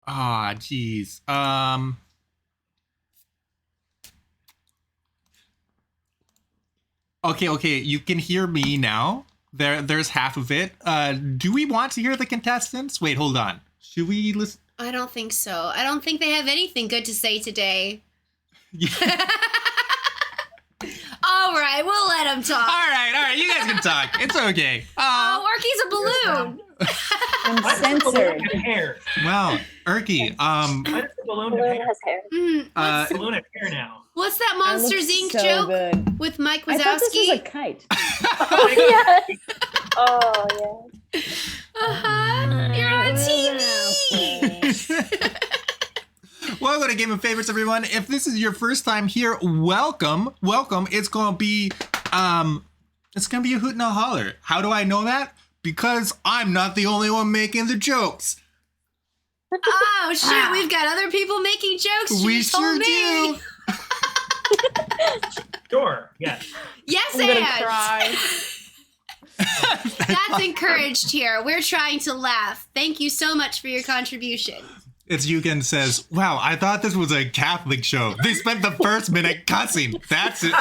Ah, geez. Okay. You can hear me now. There's half of it. Do we want to hear the contestants? Wait, hold on. Should we listen? I don't think so. I don't think they have anything good to say today. All right, we'll let them talk. All right. You guys can talk. It's okay. ERKY's a balloon. I'm censored. Hair. Wow, ERKY. Why does the balloon have hair? has hair. The balloon has hair now. What's that Monsters Inc. so joke good. with Mike I thought this was Wazowski? a kite. Oh, yes. Oh, yeah. You're on TV. Welcome to Game of Favorites, everyone. If this is your first time here, welcome. It's gonna be a hoot and a holler. How do I know that? Because I'm not the only one making the jokes. Oh shit, we've got other people making jokes. We She told sure me. do. Sure. Yes. Yes, I'm gonna and cry. that's encouraged here. We're trying to laugh. Thank you so much for your contribution. It's Yugen says, wow, I thought this was a Catholic show. They spent the first minute cussing. That's it.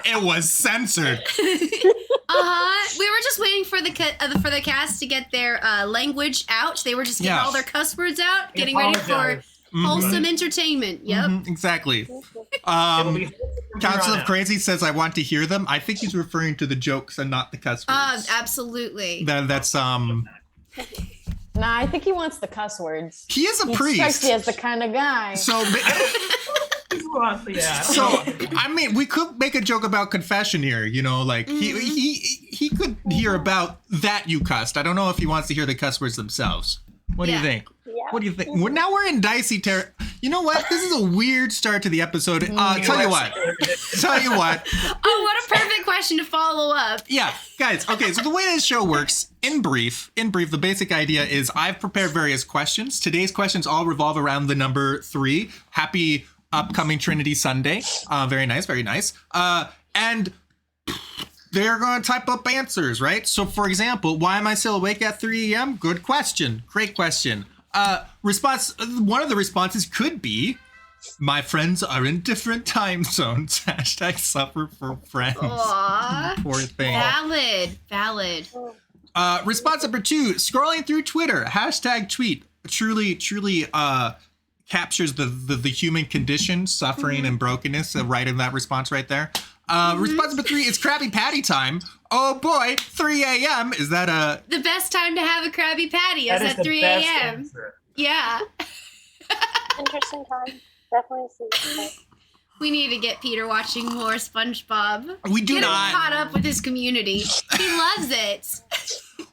It was censored. We were just waiting for the cast to get their language out. They were just getting all their cuss words out, getting ready for wholesome entertainment. Yep. Exactly. It'll be wholesome from Council here of on Crazy says, I want to hear them. I think he's referring to the jokes and not the cuss words. Absolutely. That's Nah, I think he wants the cuss words. he is a He priest. strikes me as the kind of guy. So out. Yeah. I mean, we could make a joke about confession here, you know, like he could hear about that you cussed. I don't know if he wants to hear the cuss words themselves. What do you think? Yeah. What do you think? Well, now we're in dicey territory. You know what? This is a weird start to the episode. Tell you what. Oh, what a perfect question to follow up. Yeah, guys. Okay, so the way this show works, in brief, the basic idea is I've prepared various questions. Today's questions all revolve around the number 3. Happy upcoming Trinity Sunday. Very nice, very nice. And they're going to type up answers, right? So, for example, why am I still awake at 3 a.m.? Good question. Great question. Response. One of the responses could be, my friends are in different time zones. Hashtag suffer for friends. Aw. Poor thing. Valid. Response number 2, scrolling through Twitter. Hashtag tweet. Truly captures the human condition, suffering and brokenness, right in that response right there. Response number 3 is Krabby Patty time. Oh boy, 3 a.m. Is that The best time to have a Krabby Patty is That at 3 the best a.m. answer. Yeah. Interesting time. Definitely see. We need to get Peter watching more SpongeBob. We do Get him not. caught up with his community. He loves it.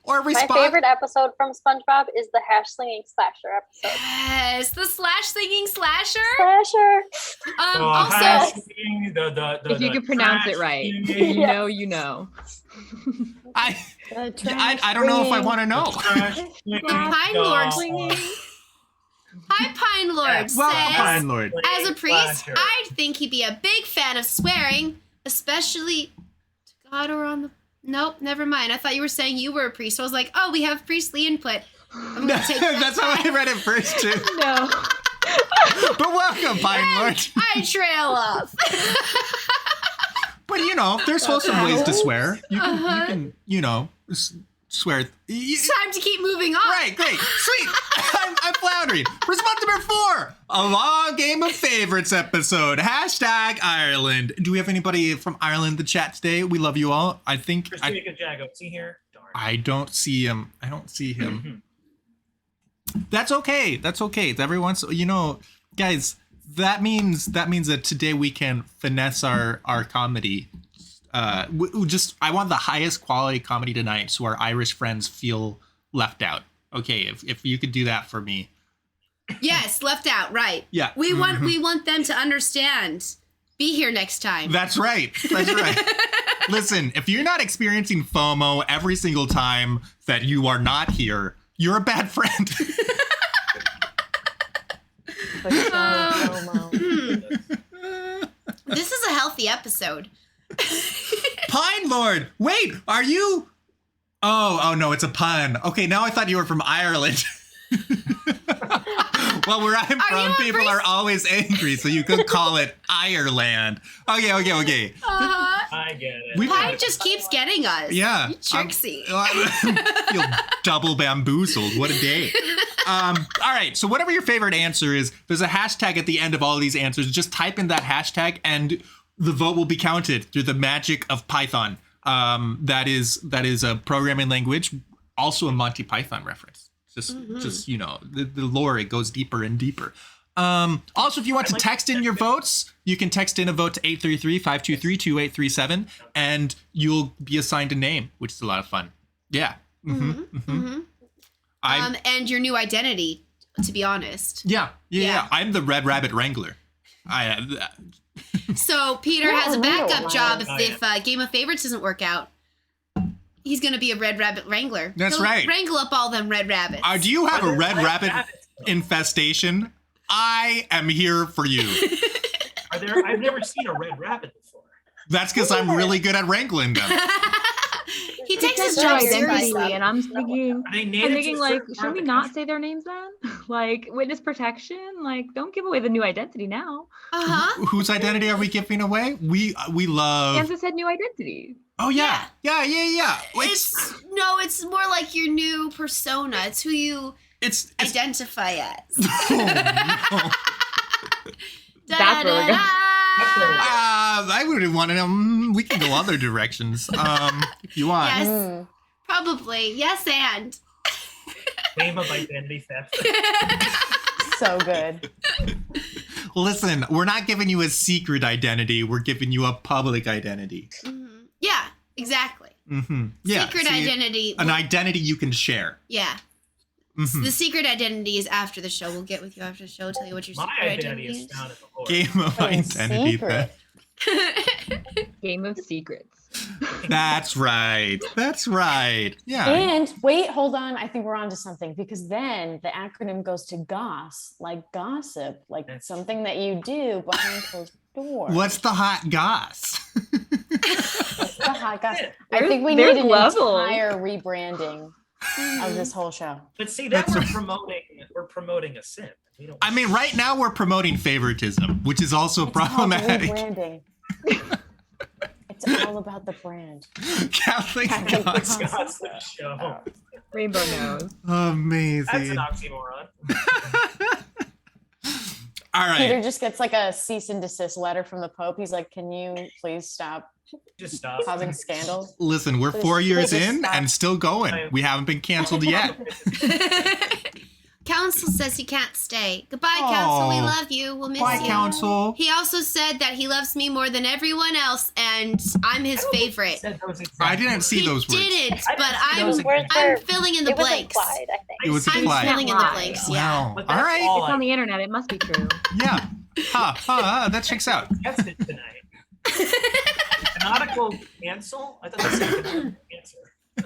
Or My response. favorite episode from SpongeBob is the hash slinging slasher episode. Yes, the slash-singing slasher. Slasher. Also, If you can pronounce it right, Yes. you know. I don't know if I want to know. Pine Lord. Hi, Pine Lord Well, says, Pine Lord. as a priest, Slasher. I think he'd be a big fan of swearing, especially to God or on the... Nope, never mind. I thought you were saying you were a priest. So I was like, oh, we have priestly input. I'm going to take that That's how I read it first too. No. But welcome, Pine Lord. I trail off. But you know, there's wholesome ways to swear. You can swear. It's time to keep moving on. Right, great, sweet. I'm floundering. Response number 4, a long Game of Favorites episode. Hashtag Ireland. Do we have anybody from Ireland in the chat today? We love you all. I think Christina Jago, see here? Darn. I don't see him. That's okay. Every once, guys, that means that today we can finesse our comedy. I want the highest quality comedy tonight, so our Irish friends feel left out. Okay, if you could do that for me. Yes, left out, right. Yeah. We want them to understand. Be here next time. That's right. Listen, if you're not experiencing FOMO every single time that you are not here, you're a bad friend. This is a healthy episode. Pine Lord. Wait, are you? Oh no, it's a pun. Okay, now I thought you were from Ireland. Well, where I'm from, you a people are always angry, so you could call it Ireland. Okay. Uh-huh. I get it. Pine just keeps getting us. Yeah. You tricksy. Feel double bamboozled. What a day. All right. So whatever your favorite answer is, there's a hashtag at the end of all these answers. Just type in that hashtag and the vote will be counted through the magic of Python. That is a programming language, also a Monty Python reference. Just you know, the lore, it goes deeper and deeper. Also, if you want to text in your votes, you can text in a vote to 833-523-2837, and you'll be assigned a name, which is a lot of fun. Yeah. And your new identity, to be honest. Yeah. I'm the Red Rabbit Wrangler. So Peter has a backup job Oh, if Game of Favorites doesn't work out. He's going to be a Red Rabbit Wrangler. That's He'll right. Wrangle up all them red rabbits. Do you have a red rabbit infestation? I am here for you. I've never seen a red rabbit before. That's because I'm really good at wrangling them. He takes his Their job identity, seriously. and I'm thinking, Are they native to a like, certain should part we of the not country? say their names then? Like, witness protection? Like, don't give away the new identity now. Uh-huh. Whose identity are we giving away? We love. Kansas had new identity. Oh yeah. It's more like your new persona. It's who you It's identify as. oh, no. That's where we're going. I wouldn't want to. We can go other directions. If you want. Yes, probably. Yes, and. Name of identity theft. So good. Listen, we're not giving you a secret identity. We're giving you a public identity. Yeah, exactly. Yeah. Secret identity. An identity you can share. Yeah. The secret identity is after the show. We'll get with you after the show. Tell you what your My secret identity is is. found at the Lord. Game of But in identity. secret. Game of Secrets. That's right. Yeah. And wait, hold on. I think we're on to something, because then the acronym goes to GOSS, like gossip, like something that you do behind closed doors. What's the hot goss? What's the hot goss? I think we There's need an levels. entire rebranding of this whole show. But see, that we're promoting a simp. We don't. I mean, right now we're promoting favoritism, which is also It's called problematic. rebranding. It's all about the brand. Catholic Catholic goss. goss. Gossip show. Rainbow nose. That's Amazing. an oxymoron. All right. Peter just gets like a cease and desist letter from the Pope. He's like, can you please stop Just stop. causing scandal? Listen, we're Please- 4 years please in stop. and still going. We haven't been canceled yet. Council says he can't stay. Goodbye, Council. We Aw. love you. We'll miss Bye, you. Council. He also said that he loves me more than everyone else, and I'm his favorite. Said those exact I didn't see He those words. didn't, I but didn't see I'm those exact I'm words. filling in the It was blanks. implied, I think. It was I'm implied. filling in the Lie. blanks. Yeah. Wow. But All that's right. all It's on the internet. It must be true. Yeah. That checks out. Guessed it tonight. Canonical cancel? I thought that's a canonical answer.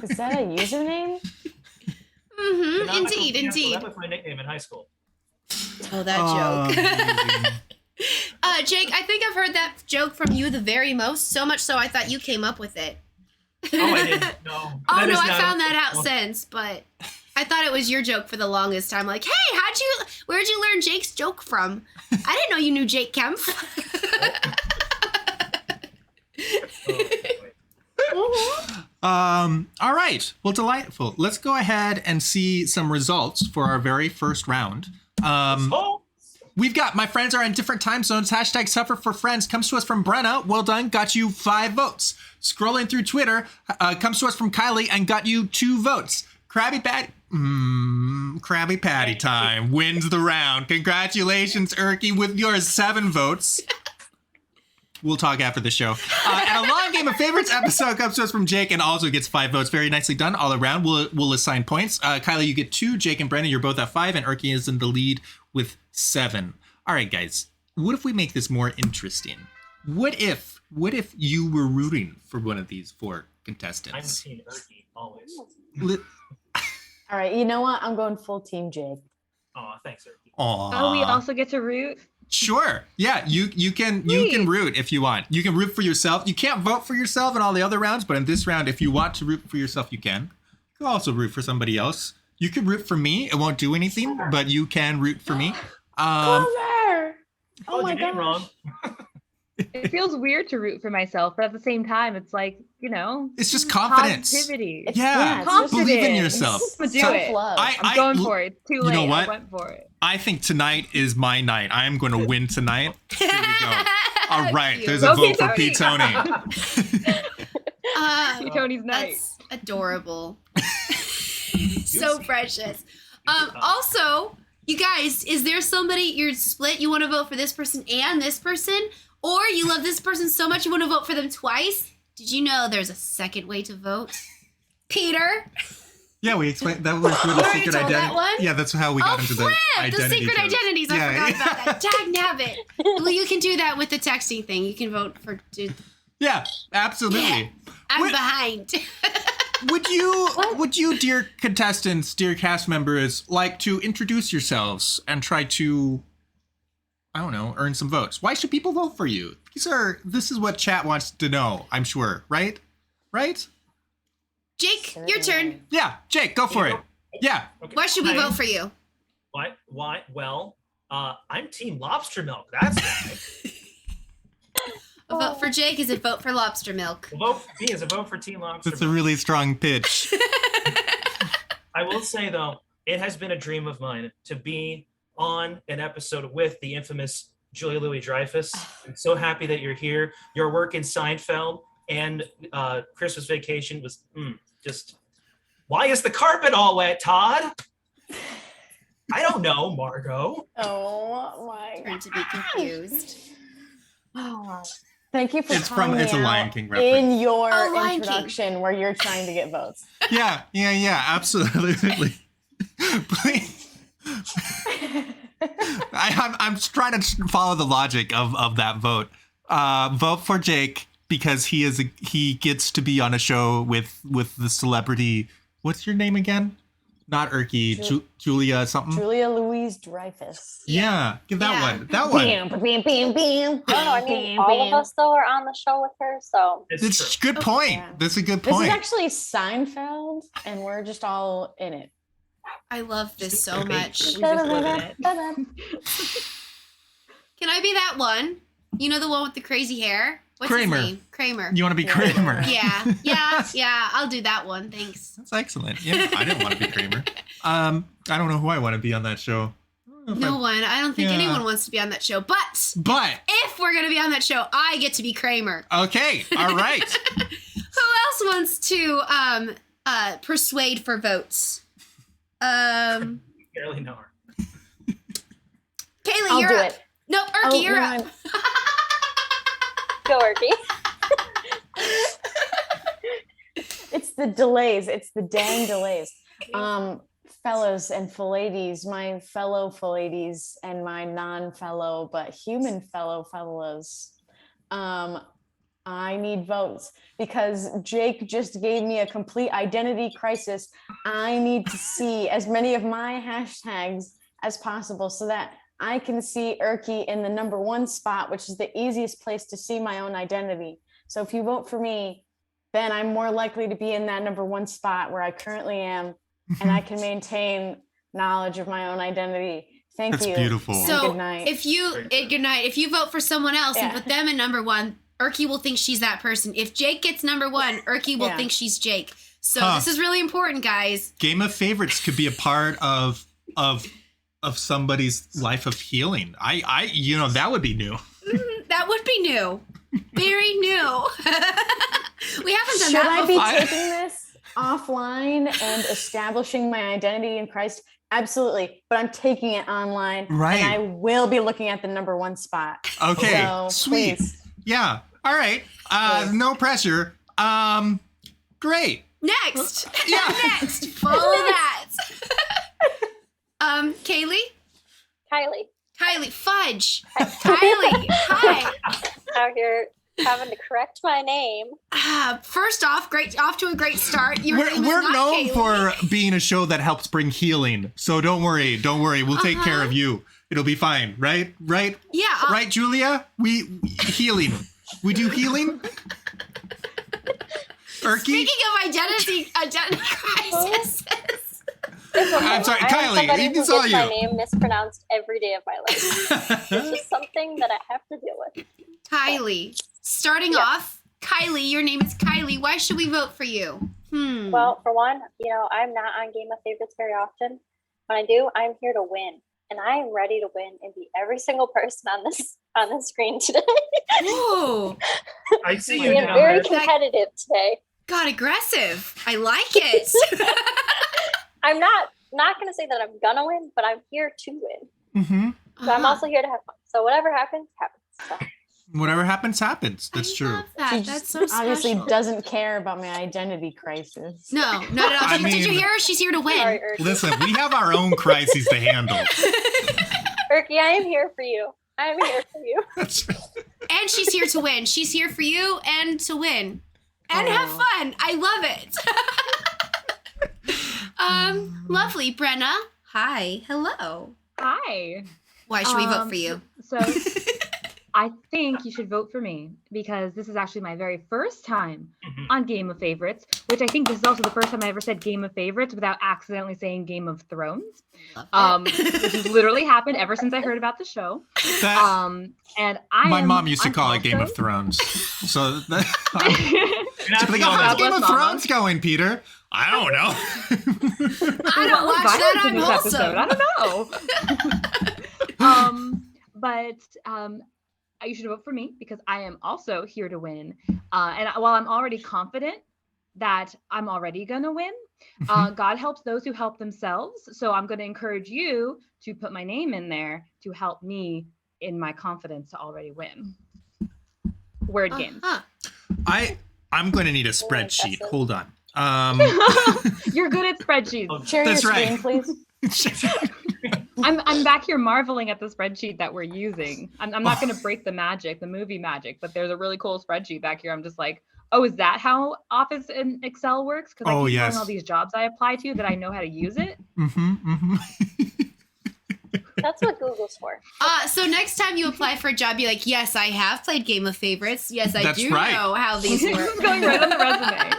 Is that a username? Mm-hmm. Canonical Indeed, cancel. indeed. That was my nickname in high school. Oh, that joke. Amazing. Jake, I think I've heard that joke from you the very most, so much so I thought you came up with it. Oh, I didn't know. Oh, That no, is I not- found that out since, but I thought it was your joke for the longest time. Like, hey, where'd you learn Jake's joke from? I didn't know you knew Jake Kemp. All right. Well, delightful. Let's go ahead and see some results for our very first round. Oh, We've got my friends are in different time zones. Hashtag suffer for friends comes to us from Brenna. Well done. Got you 5 votes. Scrolling through Twitter comes to us from Kylie and got you 2 votes. Krabby Patty time wins the round. Congratulations, ERKY, with your 7 votes. We'll talk after the show. And a long game of favorites episode comes to us from Jake and also gets 5 votes. Very nicely done all around. We'll assign points. Kylie, you get 2. Jake and Brennan, you're both at 5, and ERKY is in the lead with 7. All right, guys. What if we make this more interesting? What if you were rooting for one of these 4 I'm contestants? Team ERKY, always. All right, you know what? I'm going full team Jake. Oh, thanks, ERKY. Oh, we also get to root? Sure. Yeah, you can root if you want. You can root for yourself. You can't vote for yourself in all the other rounds, but in this round, if you want to root for yourself, you can. You can also root for somebody else. You can root for me. It won't do anything, but you can root for me. Clover! Oh my you did wrong. gosh. It feels weird to root for myself, but at the same time, it's like, It's just confidence. positivity. Yeah, it's believe in confidence. yourself. I'm gonna do So- it. Self-love. I'm going for it. It's too late. know what? I went for it. I think tonight is my night. I am going to win tonight. Here we go. All right, Cute. there's a Okay, vote for Tony. Pete Tony. Tony's night. That's adorable. So precious. Also, you guys, is there somebody you're split? You want to vote for this person and this person? Or you love this person so much you want to vote for them twice? Did you know there's a second way to vote? Peter? Yeah, we explained that was with the already secret told that identity. one? Yeah, that's how we got into the flip! identity. The secret codes. identities. I Yeah, forgot yeah. about that. Dag nabbit. Well, you can do that with the texting thing. You can vote for... Yeah, absolutely. I'm Wait. behind. Would you, dear contestants, dear cast members, like to introduce yourselves and try to, I don't know, earn some votes? Why should people vote for you? This is what chat wants to know, I'm sure, right? Right? Jake, your turn. Yeah, Jake, go for it. Yeah. Okay. Why should we Hi. vote for you? Why? Well, I'm Team Lobster Milk. That's why. A vote for Jake is a vote for lobster milk. A vote for me is a vote for Team Lobster That's a Milk. really strong pitch. I will say though, it has been a dream of mine to be on an episode with the infamous Julia Louis-Dreyfus. I'm so happy that you're here. Your work in Seinfeld and Christmas Vacation was just. Why is the carpet all wet, Todd? I don't know, Margot. Oh my Turn to be confused. God. Thank you for It's calling it's a me Lion out King reference. in your Oh, Lion King. introduction where you're trying to get votes. Yeah, absolutely. Please. I'm trying to follow the logic of that vote. Vote for Jake because he gets to be on a show with the celebrity. What's your name again? Not ERKY, Julia something. Julia Louis-Dreyfus. Yeah, give that Yeah. one. That one. Bam, bam, bam, bam. No, I mean, all of us though are on the show with her, so It's a true. good point. Yeah. That's a good This is point. actually Seinfeld, and we're just all in it. I love this so Okay. much. We just live in it. Can I be that one? You know the one with the crazy hair? What's Kramer. his name? Kramer. You want to be Kramer? Yeah. I'll do that one. Thanks. That's excellent. Yeah, I didn't want to be Kramer. I don't know who I want to be on that show. I don't know if No I- one. I don't think Yeah. anyone wants to be on that show. But But if we're gonna be on that show, I get to be Kramer. okay, all right. Who else wants to persuade for votes? Barely know her. Kaylee, I'll you're do up. it. Nope, ERKY, you're no, up. go ERKY. It's the delays. It's the dang delays. Fellows and ladies, my fellow ladies and my non-fellow but human fellows. I need votes because Jake just gave me a complete identity crisis. I need to see as many of my hashtags as possible so that I can see ERKY in the #1 spot, which is the easiest place to see my own identity. So if you vote for me, then I'm more likely to be in that #1 spot where I currently am, and I can maintain knowledge of my own identity. Thank That's you. beautiful. And So good night. if you good night. If you vote for someone else and Yeah. put them in #1, ERKY will think she's that person. If Jake gets #1, ERKY will Yeah. think she's Jake. So Huh. this is really important, guys. Game of Favorites could be a part of somebody's life of healing. I that would be new. That would be new. Very new. We haven't done Should that I be before. taking this offline and establishing my identity in Christ? Absolutely, but I'm taking it online, Right. and I will be looking at the #1 spot. Okay, So, sweet. please. Yeah. All right. Please. No pressure. Great. Next. Yeah. Next. Follow that. Kaylee? Kylie, Fudge. Kylie. Hi. out here having to correct my name. First off, off to a great start. Your name is We're not known Kaylee. for being a show that helps bring healing. So don't worry. We'll take care Uh-huh. of you. It'll be fine. Right? Yeah. Right, Julia? We healing. We do healing? ERKY? Speaking of identity crises. It's okay. I'm sorry, I'm Kylie, somebody who it's all gets my you. name mispronounced every day of my life. It's just something that I have to deal with. Kylie. Starting off, Kylie, your name is Kylie. Why should we vote for you? Well, for one, I'm not on Game of Favorites very often. When I do, I'm here to win. And I am ready to win and beat every single person on the screen today. Whoa. I see I you am down very there. competitive today. God, aggressive. I like it. I'm not going to say that I'm gonna win, but I'm here to win. Mm-hmm. So I'm also here to have fun. So whatever happens, happens. So. Whatever happens, happens. That's true. Love that. She That's just so special. obviously doesn't care about my identity crisis. No, not at all. I Did you mean- hear her? She's here to win. Sorry, Erky. Listen, we have our own crises to handle. Erky, I am here for you. I'm here for you. That's And she's here to win. She's here for you and to win. And have fun. I love it. Lovely. Brenna. Hi. Hello. Hi. Why should we vote for you? So I think you should vote for me because this is actually my very first time on Game of Favorites, which I think this is also the first time I ever said Game of Favorites without accidentally saying Game of Thrones. This has literally happened ever since I heard about the show. that, And my mom used to call it Game of Thrones. So that, she'd be like, oh, how's Game of Thrones going, Peter? I don't know. I don't watch that. I'm wholesome. I don't know. But you should vote for me because I am also here to win. And while I'm already confident that I'm already going to win, God helps those who help themselves. So I'm going to encourage you to put my name in there to help me in my confidence to already win. Word games. I'm going to need a spreadsheet. Hold on. You're good at spreadsheets. Share your That's screen, right. please. I'm back here marveling at the spreadsheet that we're using. I'm not going to break the magic, the movie magic, but there's a really cool spreadsheet back here. I'm just like, oh, is that how Office and Excel works? Because I keep telling all these jobs I apply to that I know how to use it. That's what Google's for. So next time you apply for a job, be like, yes, I have played Game of Favorites. Yes, I That's do right. know how these work. It's going right on the resume.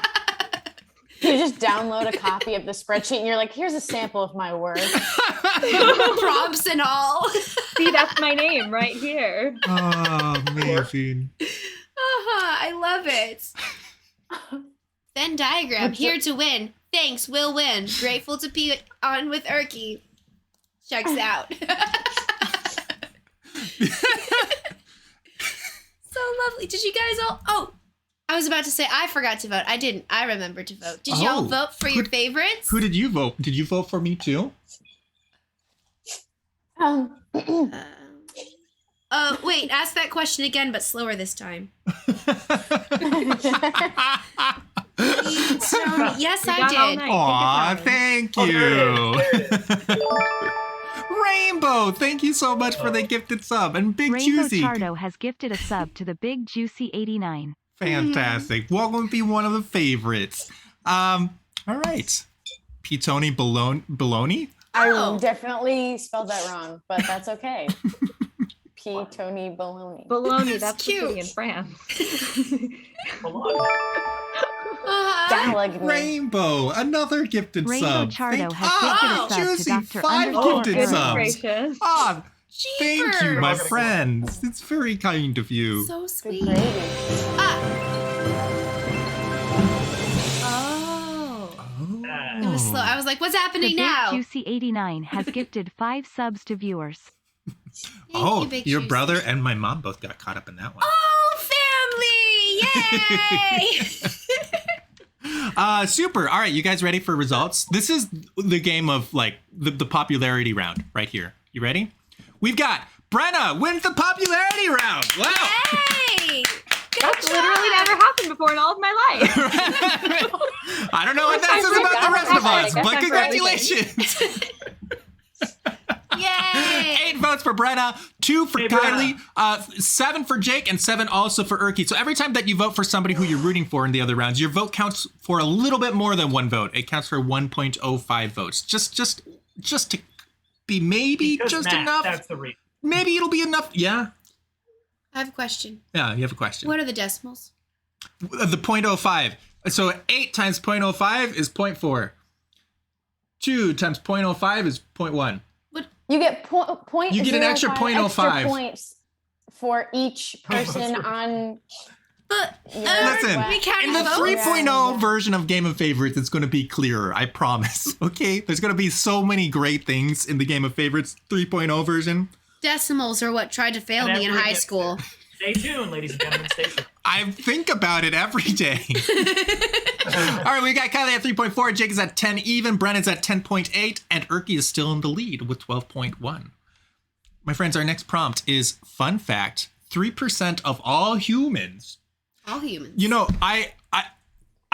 You just download a copy of the spreadsheet and you're like, here's a sample of my work. Prompts and all. See, that's my name right here. Oh, amazing. I love it. Venn diagram, here to win. Thanks, will win. Grateful to be on with ERKY. Checks out. So lovely. Did you guys all... Oh, I was about to say I forgot to vote. I didn't. I remembered to vote. Did y'all vote for your favorites? Who did you vote? Did you vote for me too? Wait, ask that question again, but slower this time. Yes, I did. Aw, thank you. Rainbow, thank you so much for the gifted sub. And Big Rainbow Juicy. Chardo has gifted a sub to the Big Juicy 89. Fantastic. Welcome to be one of the favorites. All right. P-Tony Baloney? I definitely spelled that wrong, but that's okay. P-Tony Baloney. Bologna, that's cute. the city in France. Rainbow, another gifted Rainbow sub. Chardo has gifted a sub to Juicy, Dr. 5 Underscore gifted Goodness subs. gracious. Ah, thank you, my Jeepers. friends. It's very kind of you. So Good sweet. gravy. It was slow. I was like, what's The happening Big now? Juicy 89 has gifted 5 subs to viewers. Thank you, Big your Juicy. brother and my mom both got caught up in that one. Oh, family! Yay! Super. All right, you guys ready for results? This is the game of like the popularity round right here. You ready? We've got Brenna wins the popularity round. Wow. Hey! Good That's job. literally never happened before in all of my life. I don't know what that says about the rest of us, but congratulations. Yay! 8 votes for Brenna, 2 for Hey, Kylie, 7 for Jake, and 7 also for ERKY. So every time that you vote for somebody who you're rooting for in the other rounds, your vote counts for a little bit more than 1 vote. It counts for 1.05 votes. Just to be maybe Because just Matt, enough. That's the reason. Maybe it'll be enough. Yeah. I have a question. Yeah, you have a question. What are the decimals? The 0.05. So 8 times 0.05 is 0.4. 2 times 0.05 is 0.1. You get point. You get an extra 0.05 extra points for each person on. But Listen, we counting in the votes? 3.0 version of Game of Favorites, it's going to be clearer. I promise. Okay, there's going to be so many great things in the Game of Favorites 3.0 version. Decimals are what tried to fail me in high school. Stay tuned, ladies and gentlemen. Stay tuned. I think about it every day. All right, we got KYLEIGH at 3.4, Jake is at 10 even, BREN is at 10.8, and ERKY is still in the lead with 12.1. My friends, our next prompt is fun fact: 3% of all humans. All humans. You know, I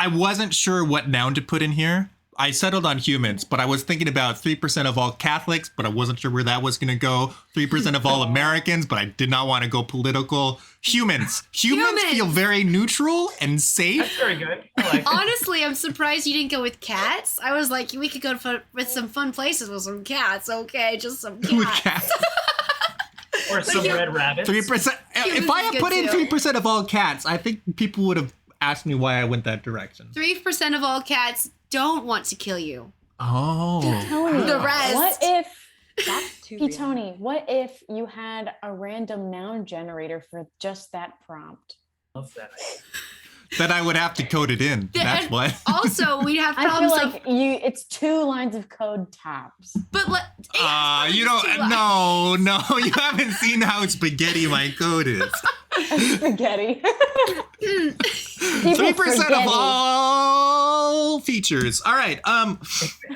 wasn't sure what noun to put in here. I settled on humans, but I was thinking about 3% of all Catholics, but I wasn't sure where that was going to go. 3% of all Americans, but I did not want to go political. Humans feel very neutral and safe. That's very good. I like it. Honestly, I'm surprised you didn't go with cats. I was like, we could go with some fun places with some cats. Okay, just some cats. With cats. Or some red rabbits. 3%. If I had put in 3% of all cats, I think people would have asked me why I went that direction. 3% of all cats don't want to kill you. Oh. Tony, The rest. What if, That's too P. real. Tony? What if you had a random noun generator for just that prompt? Love that. That I would have to code it in. That's And what. Also, we'd have I feel problems like it's 2 lines of code tops. but You don't. No, you haven't seen how spaghetti my code is. Spaghetti. 3% of all features. All right.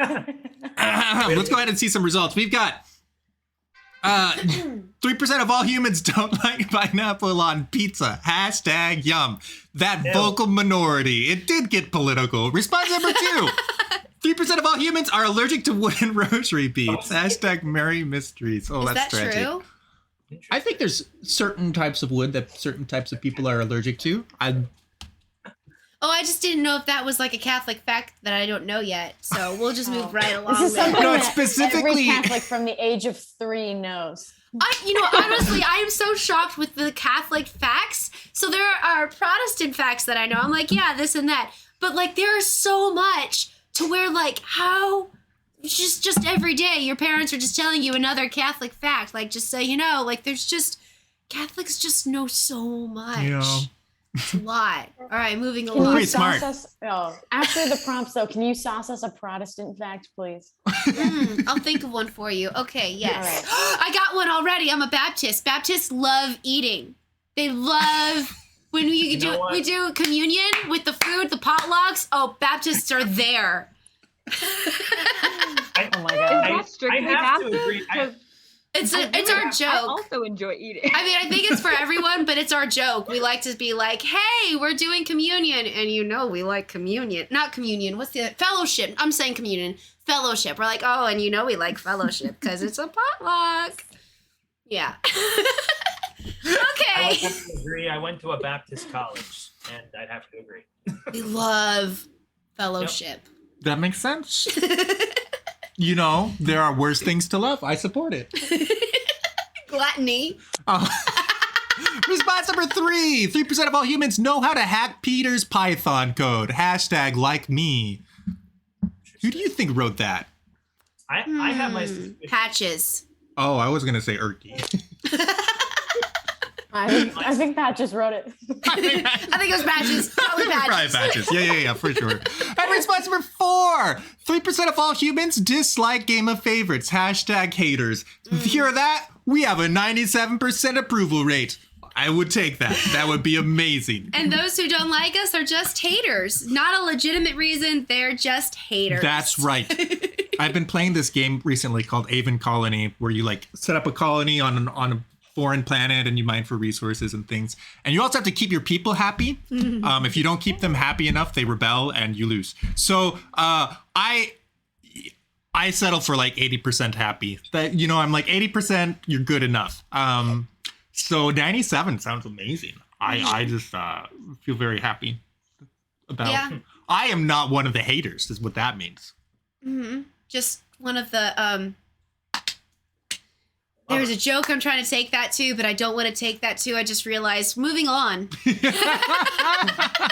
Let's go ahead and see some results. We've got 3% of all humans don't like pineapple on pizza. Hashtag yum. That vocal minority. It did get political. Response number 2. 3% of all humans are allergic to wooden rosary beads. Hashtag merry mysteries. Oh, is that's that tragic. true? I think there's certain types of wood that certain types of people are allergic to. I just didn't know if that was like a Catholic fact that I don't know yet. So we'll just move right along. This is something No, it's that specifically- every Catholic from the age of 3 knows. Honestly, I am so shocked with the Catholic facts. So there are Protestant facts that I know. I'm like, yeah, this and that. But like, there is so much to where like, how just every day your parents are just telling you another Catholic fact. Like, just so you know, like there's just, Catholics just know so much. Yeah. It's a lot. All right, moving Can along. you Pretty smart. sauce us? Oh, after the prompts, though, can you sauce us a Protestant fact, please? I'll think of one for you. Okay, yes. All I got one already. I'm a Baptist. Baptists love eating. They love when we know what? we do communion with the food, the potlucks. Oh, Baptists are there. Oh my Is god. that strictly have to Baptist? agree. 'Cause It's I it's really- our I joke. also enjoy eating. I mean, I think it's for everyone, but it's our joke. We like to be like, "Hey, we're doing communion," and you know we like communion. Not communion. What's the fellowship? I'm saying communion. Fellowship. We're like, oh, and you know we like fellowship because it's a potluck. Yeah. I Okay. would have to agree. I went to a Baptist college, and I'd have to agree. We love fellowship. That makes sense. You know, there are worse things to love. I support it. Gluttony. Oh. Response number 3. 3% of all humans know how to hack Peter's Python code. Hashtag like me. Who do you think wrote that? I have my suspicions. Patches. Oh, I was going to say ERKY. I think Pat just wrote it. I think it was Patches. Probably Probably Patches. Patches. Yeah, for sure. And response number 4. 3% of all humans dislike Game of Favorites. Hashtag haters. Hear that? We have a 97% approval rate. I would take that. That would be amazing. And those who don't like us are just haters. Not a legitimate reason. They're just haters. That's right. I've been playing this game recently called Avon Colony, where you like set up a colony on a foreign planet and you mine for resources and things. And you also have to keep your people happy. If you don't keep them happy enough, they rebel and you lose. So I settle for like 80% happy. That, you know, I'm like 80%, you're good enough. So 97 sounds amazing. I just feel very happy about. Yeah. I am not one of the haters, is what that means. Just one of the There's a joke I'm trying to take that to, but I don't want to take that to. I just realized. Moving on.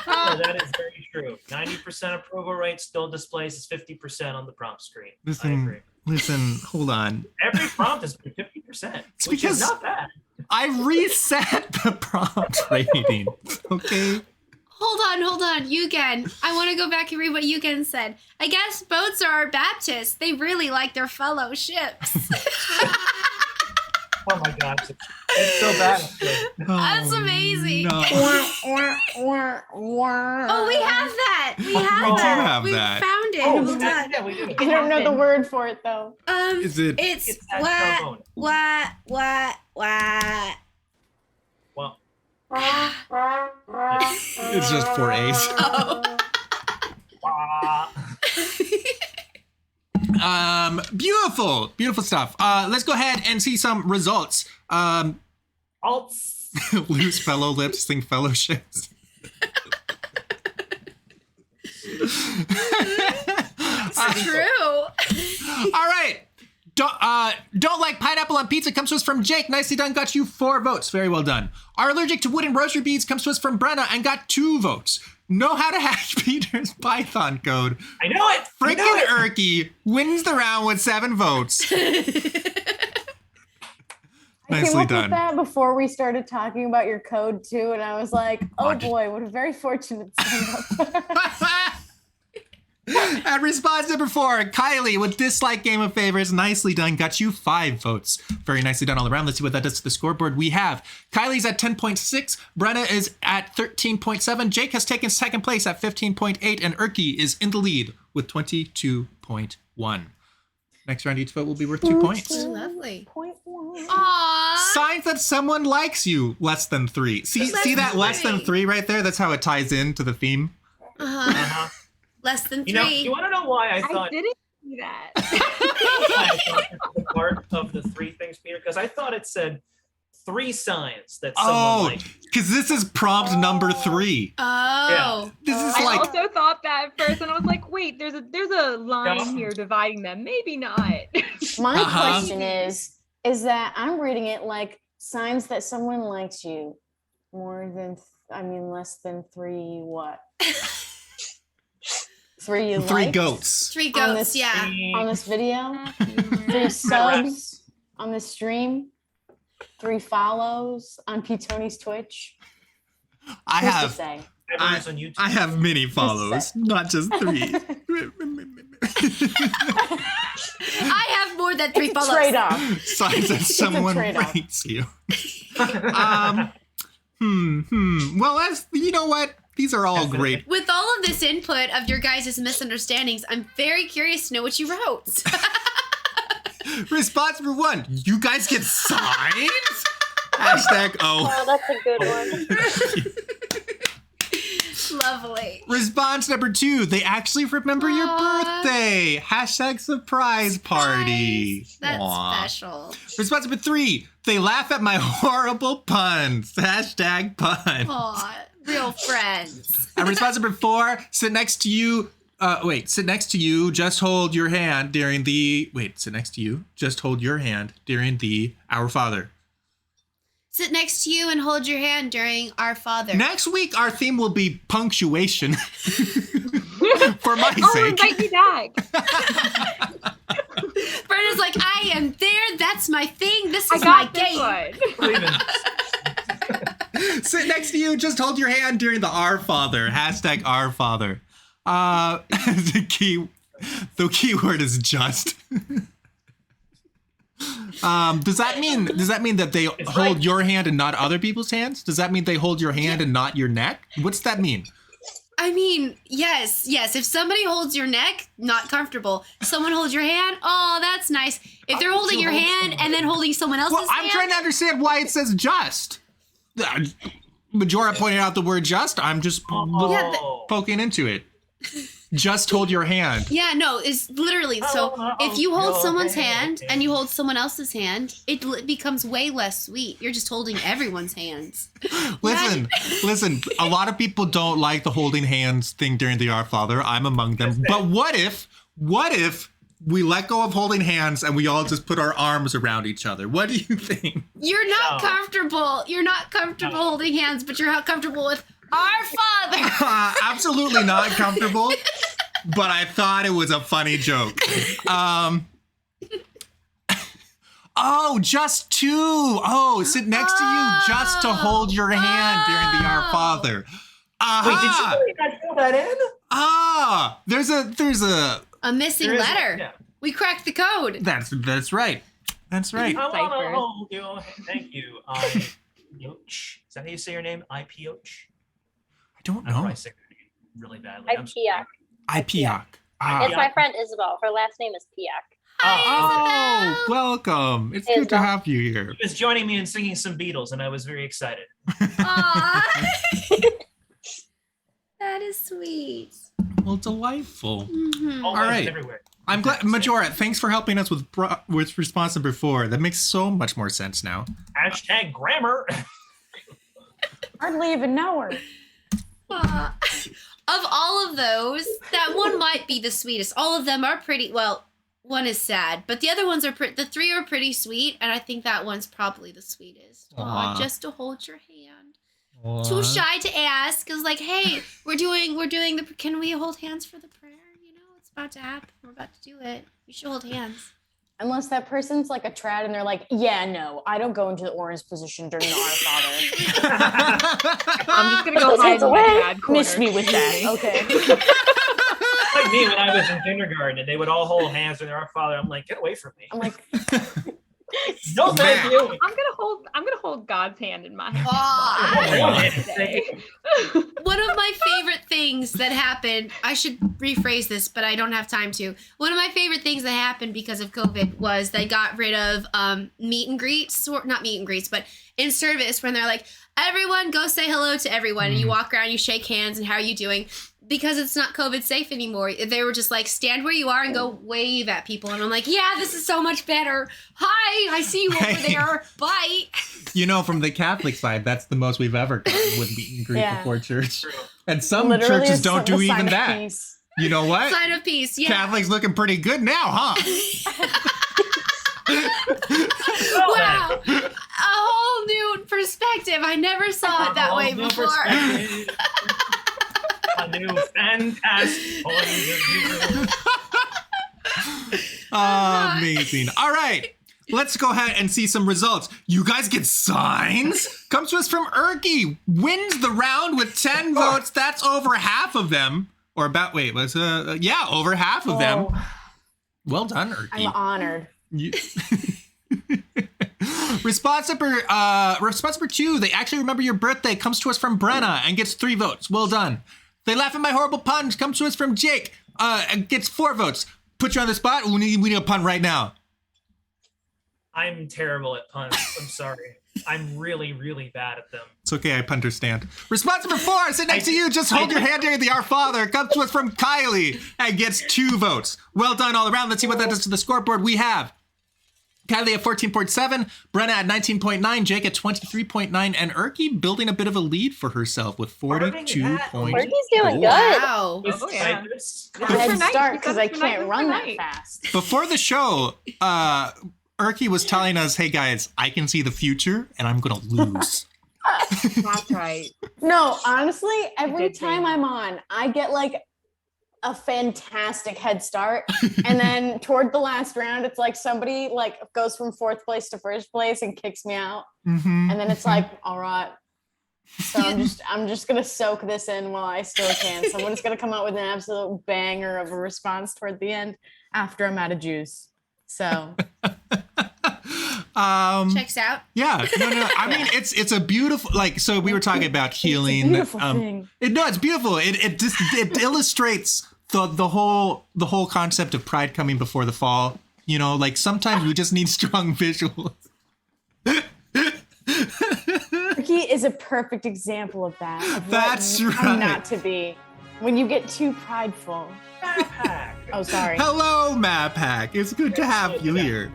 That is very true. 90% approval rate still displays as 50% on the prompt screen. I agree. Listen, hold on. Every prompt is 50%, which because is not bad. I reset the prompt rating. Okay. Hold on, Eugen. I want to go back and read what Eugen said. I guess boats are Baptists. They really like their fellowships. Oh my gosh, it's so bad. That's amazing. No. Oh, we have that. We have We do that. have We that. found it. Oh, Hold on. yeah, we do. I don't know the word for it though. Is it? It's It's that trombone. what. Well, It's just 4 A's. Oh. Beautiful stuff. Let's go ahead and see some results. alts. Lose fellow lips, sing fellowships. It's true. All right. Don't like pineapple on pizza comes to us from Jake. Nicely done. Got you 4 votes. Very well done. Are allergic to wooden rosary beads comes to us from Brenna and got 2 votes. Know how to hack Peter's Python code. I know it. Freaking ERKY wins the round with 7 votes. I came Nicely up done. with that before we started talking about your code too, and I was like, oh Fudge. boy, what a very fortunate setup. At response number 4, Kylie with dislike game of favors. Nicely done. Got you 5 votes. Very nicely done all around. Let's see what that does to the scoreboard. We have Kylie's at 10.6. Brenna is at 13.7. Jake has taken second place at 15.8. And ERKY is in the lead with 22.1. Next round, each vote will be worth 2 points. Lovely. 0.1. Aww. Signs that someone likes you. Less than 3. See that less than 3 right there? That's how it ties into the theme. Uh-huh. Less than 3. You know, you want to know why I I thought didn't see that. I thought this was a part of the 3 things, Peter? Because I thought it said 3 signs that someone Oh, likes. because this is prompt number 3. Oh. This is I like also thought that at first, and I was like, "Wait, there's a line Yeah. here dividing them. Maybe not." My Uh-huh. question is that I'm reading it like signs that someone likes you more than, less than 3 what? 3 you 3 liked goats. 3 On goats, this- yeah. on this video, 3 subs on the stream, 3 follows on P. Tony's Twitch. I Who's to have say? Everyone's on YouTube. I have many follows, not just 3. I have more than 3 follows. Trade off. Signs that someone trade-off. rates you. Well, that's, you know what? These are all great. With all of this input of your guys' misunderstandings, I'm very curious to know what you wrote. Response number 1. You guys get signs? Hashtag Oh, oh. that's a good one. Lovely. Response number 2. They actually remember your Aw. birthday. Hashtag surprise party. That's Aw. special. Response number 3. They laugh at my horrible puns. Hashtag puns. Aw, real friends. And response number 4, sit next to you. Sit next to you. Just hold your hand during the. Sit next to you. Just hold your hand during the Our Father. Sit next to you and hold your hand during Our Father. Next week, our theme will be punctuation. For my Oh, sake. invite me back. Brenda's like, I am there. That's my thing. This I is my got this game. one. Believe in Sit next to you. Just hold your hand during the Our Father. Hashtag Our Father. The key word is just. Does that mean that they It's hold right. your hand and not other people's hands? Does that mean they hold your hand and not your neck? What's that mean? I mean, yes. If somebody holds your neck, not comfortable. Someone holds your hand, oh, that's nice. If they're holding your hand and then holding someone else's Well, I'm hand, trying to understand why it says just. Majora pointed out the word just. I'm just Yeah, poking into it. Just hold your hand. yeah, no, it's literally so. If you hold someone's hand and you hold someone else's hand, it becomes way less sweet. You're just holding everyone's hands. Listen. A lot of people don't like the holding hands thing during the Our Father. I'm among them. But what if we let go of holding hands and we all just put our arms around each other. What do you think? You're not No. comfortable. You're not comfortable holding hands, but you're comfortable with our Father. Absolutely not comfortable, but I thought it was a funny joke. Oh, just two. Oh, sit next to you just to hold your hand during the Our Father. Wait, did you really not fill that in? There's a A missing There is- letter. yeah. We cracked the code. that's right. That's right. I want Ciphers. to hold you. Thank you. Ioch. Is that how you say your name? Ipioch? I don't I'm know. probably saying your name really badly. I'm I'm Piak. Ipiak. It's my friend Isabel. Her last name is Piak. Oh, welcome. It's good to Isabel. have you here. He was joining me in singing some Beatles, and I was very excited. Aw. That is sweet. Well, delightful. Mhm. Always right. everywhere. I'm glad, Majora, thanks for helping us with response number 4. That makes so much more sense now. Hashtag grammar. Hardly even know her. Aw. Of all of those, that one might be the sweetest. All of them are pretty, well, one is sad, but the other ones are the 3 are pretty sweet, and I think that one's probably the sweetest. Aw, Aw. just to hold your hand. Too shy to ask, cause like, hey, we're doing the. Can we hold hands for the prayer? You know, it's about to happen. We're about to do it. We should hold hands. Unless that person's like a trad and they're like, yeah, no, I don't go into the orange position during the Our Father. I'm just gonna go Those hide hands in my away. bad corner. Miss me with that. Okay. Like me when I was in kindergarten, and they would all hold hands during Our Father. I'm like, get away from me. I'm like, No, thank you. I'm gonna hold God's hand in my hand. Aw. Today. One of my favorite things that happened, I should rephrase this, but I don't have time to. One of my favorite things that happened because of COVID was they got rid of meet and greets, or not meet and greets, but in service when they're like, everyone go say hello to everyone, and you walk around, you shake hands, and how are you doing? Because it's not COVID safe anymore. They were just like, stand where you are and go wave at people. And I'm like, yeah, this is so much better. Hi, I see you over Hey. there. Bye. You know, from the Catholic side, that's the most we've ever gotten with meet and greet Yeah. before church. True. And some literally churches it's don't the do sign even of that. peace. You know what? Sign of peace. Yeah. Catholics looking pretty good now, huh? Wow. A whole new perspective. I never saw it that way New before. perspective. A new fantastic point of view. Amazing. All right. Let's go ahead and see some results. You guys get signs? Comes to us from ERKY. Wins the round with 10 votes. That's over half of them. Or about, wait, was over half of them. Oh, Well done, ERKY. I'm honored. You- response number 2. They actually remember your birthday. Comes to us from Brenna and gets 3 votes. Well done. They laugh at my horrible puns. Comes to us from Jake. And gets 4 votes. Put you on the spot. We need a pun right now. I'm terrible at puns. I'm sorry. I'm really, really bad at them. It's okay. I understand. Response number 4. Sit next to you. Just hold your hand during the Our Father. Comes to us from KYLEIGH and gets 2 votes. Well done all around. Let's see what that does to the scoreboard. We have KYLEIGH at 14.7, Brenna at 19.9, Jake at 23.9, and ERKY building a bit of a lead for herself with 42.4. Erky's doing good. Wow. With Oh, yeah. Cypress. I had to night. start You because got I it for night, can't good run for that night. fast. Before the show, ERKY was telling us, hey guys, I can see the future and I'm going to lose. That's right. No, honestly, every did say time that. I'm on, I get like a fantastic head start. And then toward the last round, it's like somebody like goes from 4th place to 1st place and kicks me out. Mm-hmm. And then it's like, all right. So I'm just gonna soak this in while I still can. Someone's gonna come out with an absolute banger of a response toward the end after I'm out of juice. So Checks out. Yeah, no. I mean, it's a beautiful, like, so we were talking about healing. It's a beautiful thing. It's beautiful. It illustrates the whole concept of pride coming before the fall. You know, like sometimes we just need strong visuals. He is a perfect example of that. Of what That's how right. not to be when you get too prideful. Backpack. Oh, sorry. Hello, Mapack. It's good to have you here.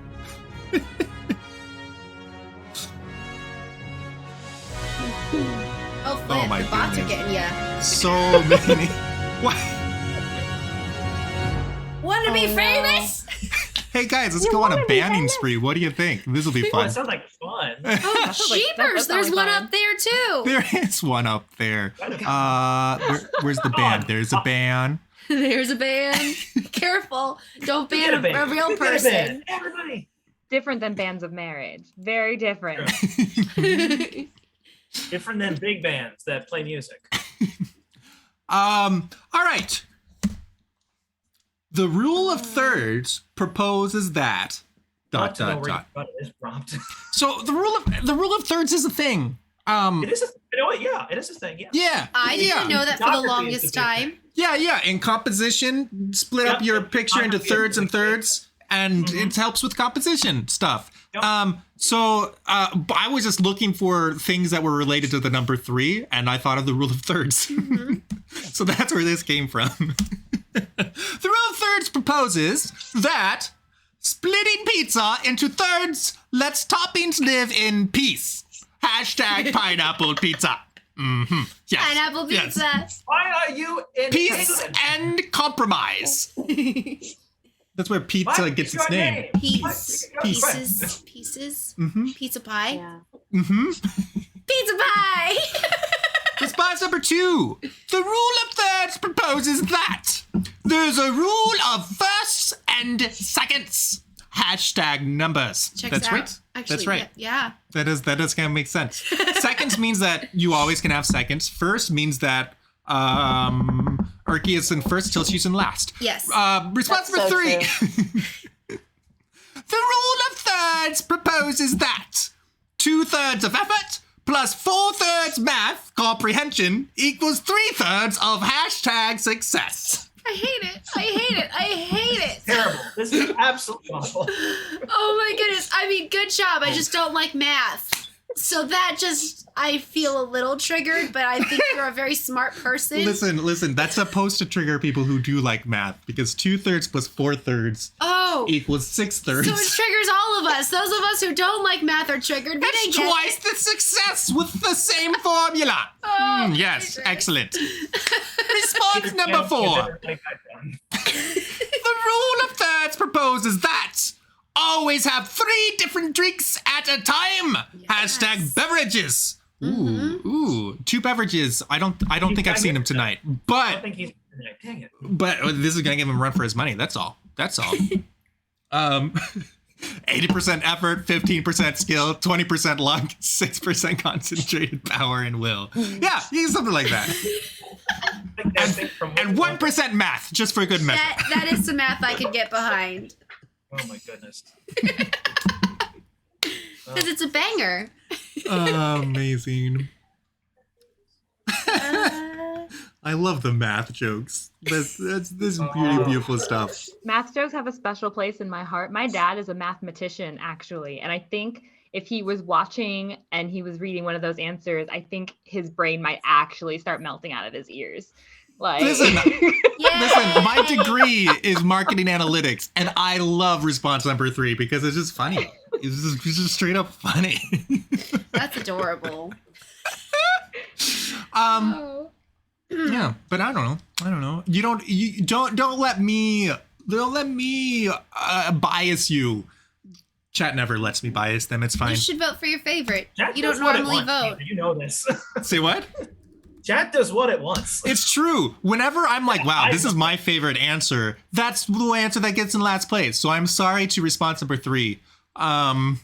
Oh, Flip, Oh, my the bots are goodness. getting ya. So many. What? Want to be Oh, no. famous? Hey guys, let's You go on a wanna be banning famous? spree. What do you think? This will be Oh, fun. it sounds like fun. Oh, sounds like- that jeepers! sounds There's like one fun. up there too. There is one up there. Where's the band? There's a band. There's a ban. Careful! Don't ban Get a ban. a real Get a person. ban. Everybody. Different than bands of marriage. Very different. Different than big bands that play music. All right. The rule of thirds proposes that. Want to know where you Dot. got this prompt. So the rule of thirds is a thing. It is. You know what? Yeah, it is a thing. Yeah. Yeah. I didn't know that for the Geography is longest the big time. thing. Yeah. In composition, split up Yep. your picture into Geography is thirds the and big thing. thirds, and it helps with composition stuff. Yep. So I was just looking for things that were related to the number 3, and I thought of the rule of thirds. So that's where this came from. The rule of thirds proposes that splitting pizza into thirds lets toppings live in peace. Hashtag pineapple pizza. Yes. Pineapple Yes. pizza. Why are you in Peace England? and compromise. That's where pizza What gets is its your name. Peace. Peace. Pieces. Mm-hmm. Pizza pie. Yeah. Mm-hmm. Pizza pie. Response number 2. The rule of thirds proposes that there's a rule of firsts and seconds. Hashtag numbers. Checks That's out. right. Actually, That's right. Yeah. That does kind of make sense. Seconds means that you always can have seconds. First means that ERKY is in first till she's in last. Yes. Response That's number so 3. The rule of thirds proposes that 2/3 of effort plus 4/3 math comprehension equals 3/3 of hashtag success. I hate it. I hate it. I hate it. Terrible. This is absolutely awful. Oh my goodness. I mean, good job. I just don't like math. So that just, I feel a little triggered, but I think you're a very smart person. Listen, that's supposed to trigger people who do like math because 2/3 plus 4/3 Oh. equals 6/3. So it triggers all of us. Those of us who don't like math are triggered. We That's didn't get twice it. the success with the same formula. Oh, Yes, Jesus. excellent. Response number 4. The rule of thirds proposes that always have 3 different drinks at a time. Yes. Hashtag beverages. Ooh, 2 beverages. I don't think I've seen him tonight, I but think he's. Dang it. this is gonna give him a run for his money. That's all. 80% effort, 15% skill, 20% luck, 6% concentrated power and will. Yeah, something like that. And 1% math, just for good measure. That is some math I could get behind. Oh my goodness. Because it's a banger. Amazing. I love the math jokes. This is really beautiful stuff. Math jokes have a special place in my heart. My dad is a mathematician, actually. And I think if he was watching and he was reading one of those answers, I think his brain might actually start melting out of his ears. Like, Listen, Yeah. Listen, my degree is marketing analytics, and I love response number 3 because it's just funny. It's just straight up funny. That's adorable. Um, yeah, but I don't know. You don't let me bias you. Chat never lets me bias them. It's fine. You should vote for your favorite. Chat You don't does what it normally wants. vote. You know this. Say what? Chat does what it wants. It's true. Whenever I'm like, wow, this is my favorite answer, that's the answer that gets in last place. So I'm sorry to response number 3. Yeah,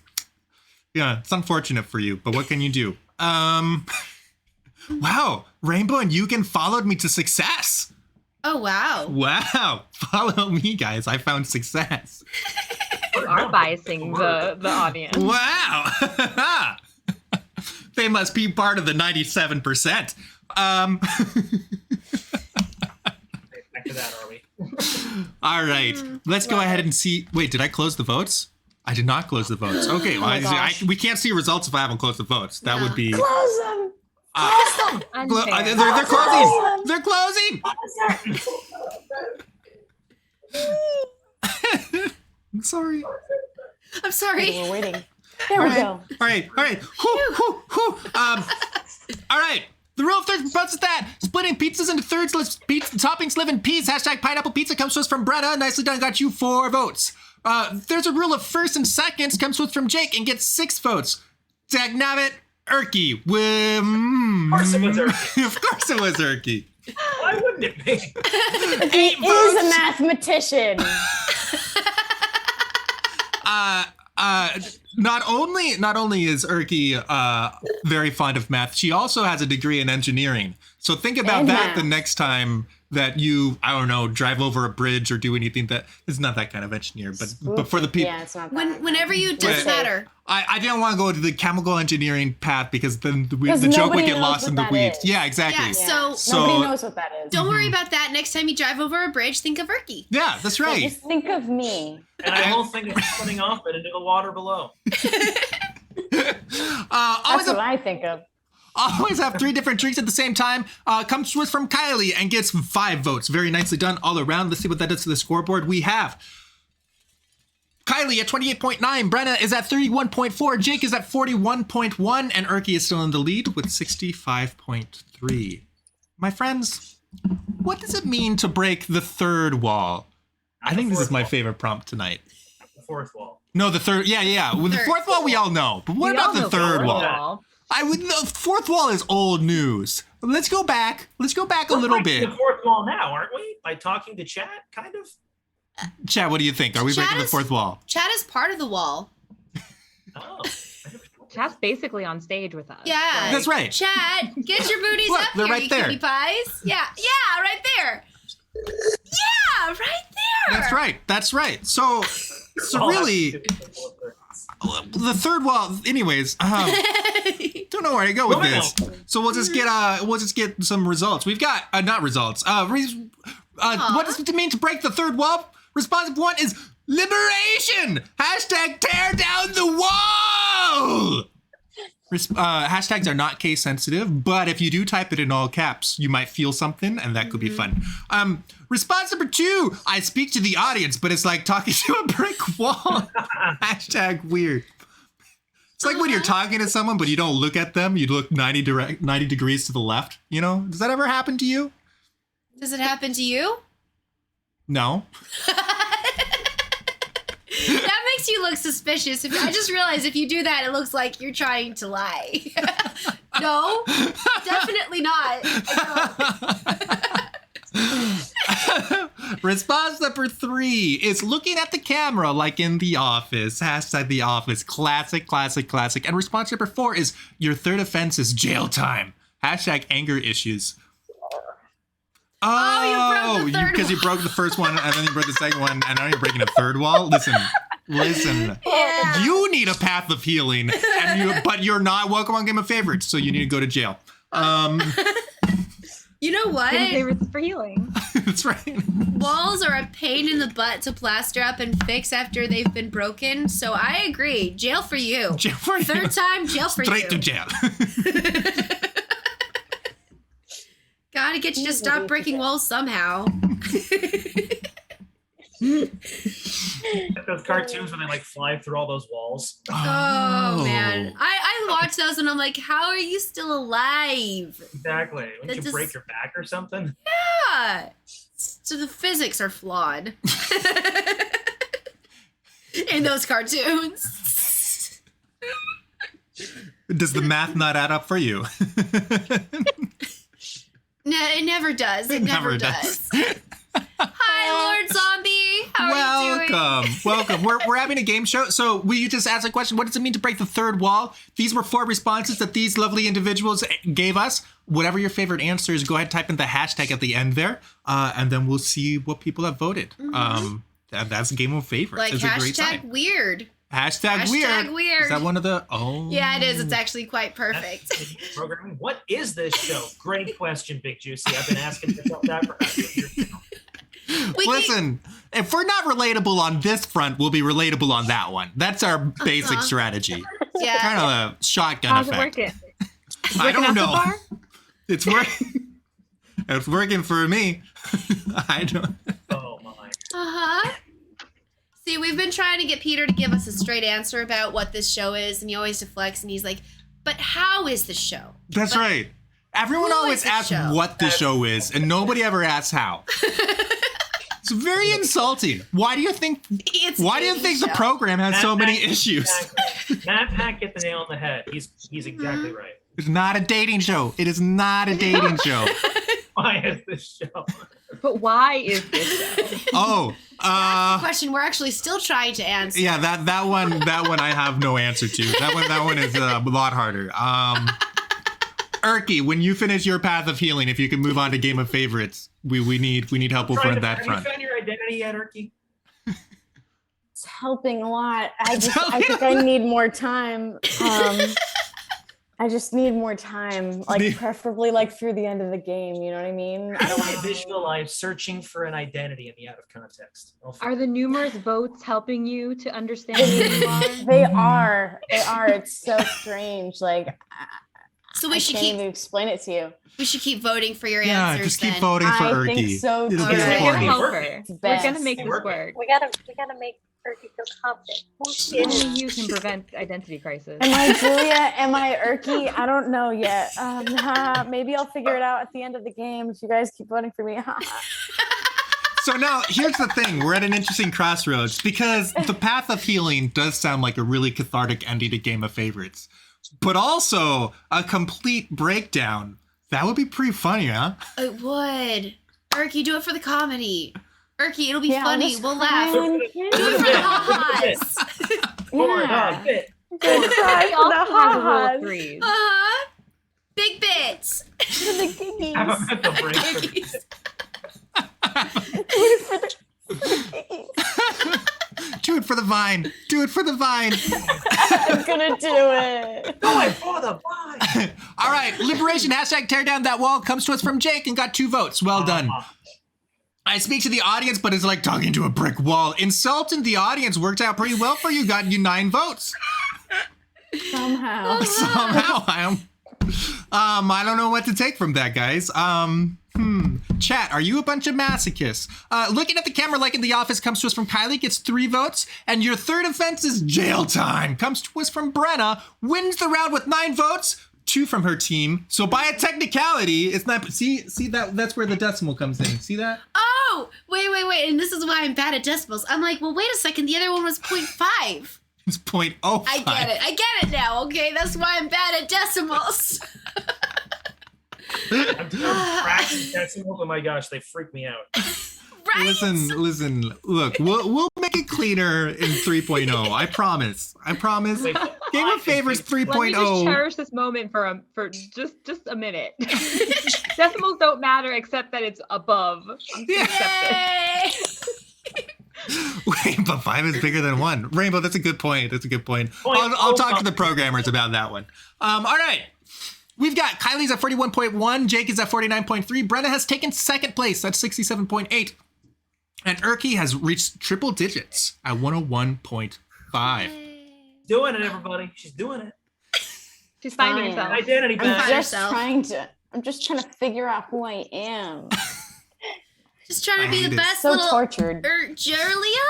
it's unfortunate for you, but what can you do? Wow, Rainbow and Yugen followed me to success. Oh, wow. Wow, follow me, guys. I found success. we are biasing the audience. Wow. They must be part of the 97%. Back to that, are we? All right, let's go ahead and see. Wait, did I close the votes? I did not close the votes. Okay, well, gosh. we can't see results if I haven't closed the votes. That No. would be. Close them. Unfair. They're closing. They're closing. I'm sorry. I'm sorry. We're waiting. There we go. All right. All right. The rule of thirds proposes that splitting pizzas into thirds lets toppings live in peace. Hashtag pineapple pizza comes to us from Brenna. Nicely done. Got you 4 votes. There's a rule of first and seconds comes from Jake and gets 6 votes. Dagnabbit, ERKY. Of course it was ERKY. Of course it was ERKY. Why wouldn't it be? He is a mathematician. Not only is ERKY very fond of math, she also has a degree in engineering. So think about And that math. the next time that you, I don't know, drive over a bridge or do anything that is not that kind of engineer, but for the people. Yeah, it's not that. Whenever you doesn't Right. matter. I didn't want to go to the chemical engineering path because then the Because joke would nobody get knows lost what in the that weeds. is. Yeah, exactly. Yeah. So Nobody knows what that is. don't worry about that. Next time you drive over a bridge, think of ERKY. Yeah, that's right. Just think of me. And I won't think of putting off it into the water below. Always That's what I think of. Always have 3 different drinks at the same time. Comes from KYLEIGH and gets 5 votes. Very nicely done all around. Let's see what that does to the scoreboard. We have KYLEIGH at 28.9. Brenna is at 31.4. Jake is at 41.1. And ERKY is still in the lead with 65.3. My friends, what does it mean to break the third wall? I think this is my favorite prompt tonight. The fourth wall. No, the third. Yeah. With the Third. fourth wall, we all know. But what We all about the know third fourth wall? The fourth wall is old news. Let's go back. Let's go back a We're little breaking bit. the fourth wall now, aren't we? By talking to chat, kind of. Chad, what do you think? Are we Chad breaking the is- fourth wall? Chat is part of the wall. Oh. Chat's basically on stage with us. Yeah. That's right. Chat, get your booties Look, up they're here, right you there. cutie pies. Yeah, right there. Yeah, right there. That's right. So Oh, really, that's- the third wall. Anyways, don't know where to go with this. So we'll just get some results. We've got not results. What does it mean to break the third wall? Responsive 1 is liberation. Hashtag tear down the wall. Hashtags are not case sensitive, but if you do type it in all caps, you might feel something, and that could be fun. Response number 2, I speak to the audience, but it's like talking to a brick wall. Hashtag weird. It's like when you're talking to someone, but you don't look at them. You look 90 degrees to the left. You know, does that ever happen to you? Does it happen to you? No. That makes you look suspicious. I just realized if you do that, it looks like you're trying to lie. No, definitely not. Response number 3 is looking at the camera like in The Office. Hashtag The Office. Classic. And response number 4 is your third offense is jail time. Hashtag anger issues. Oh, you broke the third because you broke the first one and then you broke the second one and now you're breaking the third wall. Listen. Yeah. You need a path of healing, but you're not welcome on Game of Favorites, so you need to go to jail. You know what? Game favorites for healing. That's right. Walls are a pain in the butt to plaster up and fix after they've been broken. So I agree. Jail for you. Jail for you. Third time, jail for Straight you. to jail. Gotta get you to stop breaking walls somehow. Those cartoons when they like fly through all those walls. Oh, man. I watch those and I'm like, how are you still alive? Exactly. Wouldn't That you just- break your back or something? Yeah. So the physics are flawed. In those cartoons. Does the math not add up for you? No, it never does. It never does. Hi, Lord Zombie. How are you doing? Welcome. We're having a game show. So we just asked a question. What does it mean to break the third wall? These were 4 responses that these lovely individuals gave us. Whatever your favorite answer is, go ahead and type in the hashtag at the end there. And then we'll see what people have voted. That's a game of favorites. Like It's a great hashtag time. weird. Hashtag weird. Is that one of the... Oh. Yeah, it is. It's actually quite perfect. Programming. What is this show? Great question, Big Juicy. I've been asking myself that for half a year now. Listen, if we're not relatable on this front, we'll be relatable on that one. That's our basic strategy. Yeah. Kind of a shotgun How's it effect. working? I don't Working out so know. far? It's working. It's working for me. I don't. Oh my. Uh-huh. See, we've been trying to get Peter to give us a straight answer about what this show is, and he always deflects, and he's like, but how is the show? That's right. Everyone Who always is the asks show? what the show is, and nobody ever asks how. It's very insulting. Why do you think It's Why do you a think the show. program has so many issues? Exactly. Matt Pack hit the nail on the head. He's exactly right. It's not a dating show. It is not a dating show. Why is this show? But why is this show? Oh, Question we're actually still trying to answer. yeah, that one I have no answer to. That one is a lot harder. ERKY, when you finish your path of healing, if you can move on to game of favorites, we need help over on that Have front. you found your identity yet, ERKY? It's helping a lot. I helping think I need more time. I just need more time, like preferably like through the end of the game. You know what I mean? How do I visualize searching for an identity in the out of context? Are the numerous votes helping you to understand who you are? They are. It's so strange. Like So we I should can't keep even explain it to you. we should keep voting for your Yeah, answers. just keep then. voting for I ERKY. think so, It is too. very We're gonna important. help Work her. it. We're gonna Best. make this Work it. work. We gotta make Erky feel confident. Who she Only is. you can prevent identity crisis. Am I Julia? Am I ERKY? I don't know yet. Maybe I'll figure it out at the end of the game if you guys keep voting for me. So now, here's the thing. We're at an interesting crossroads because the path of healing does sound like a really cathartic ending to Game of Favorites. But also, a complete breakdown. That would be pretty funny, huh? It would. ERKY, do it for the comedy. ERKY, it'll be Yeah, funny. I'm We'll just laugh. crying. Do it for the ha-has. Dog bit. Good cry He for the also has a rule ha-has. of threes. Uh-huh. Big bits. For the giggies. Have a mental break for Giggies. Do it for the vine. Do it for the vine. I'm gonna do it. Going for the vine. All right. Liberation hashtag tear down that wall comes to us from Jake and got 2 votes. Well done. I speak to the audience, but it's like talking to a brick wall. Insulting the audience worked out pretty well for you. Got you 9 votes. Somehow. Somehow I don't know what to take from that, guys. Chat, are you a bunch of masochists? Looking at the camera like in The Office comes to us from KYLEIGH, gets 3 votes. And your third offense is jail time. Comes to us from Brenna, wins the round with 9 votes. 2 from her team. So by a technicality, it's not, see that's where the decimal comes in. See that? Oh, wait. And this is why I'm bad at decimals. I'm like, well, wait a second. The other one was 0.5. It's 0.05. I get it now. Okay, that's why I'm bad at decimals. I'm doing fractions decimals. Oh my gosh, they freak me out. Right? Listen. Look, we'll make it cleaner in 3.0. I promise. Wait, Game of Favorites Let me just 3.0. cherish this moment for just a minute. Decimals don't matter except that it's above. I'm just accept it. Yay! Wait, but 5 is bigger than 1. Rainbow, that's a good point. I'll Point talk to the programmers about that one. All right. We've got Kylie's at 41.1. Jake is at 49.3. Brenna has taken 2nd place. That's 67.8. And ERKY has reached triple digits at 101.5. Doing it, everybody. She's doing it. She's finding herself. Identity I'm back. just herself. I'm just trying to figure out who I am. Just trying I to be hate the it. best So little tortured. Julia?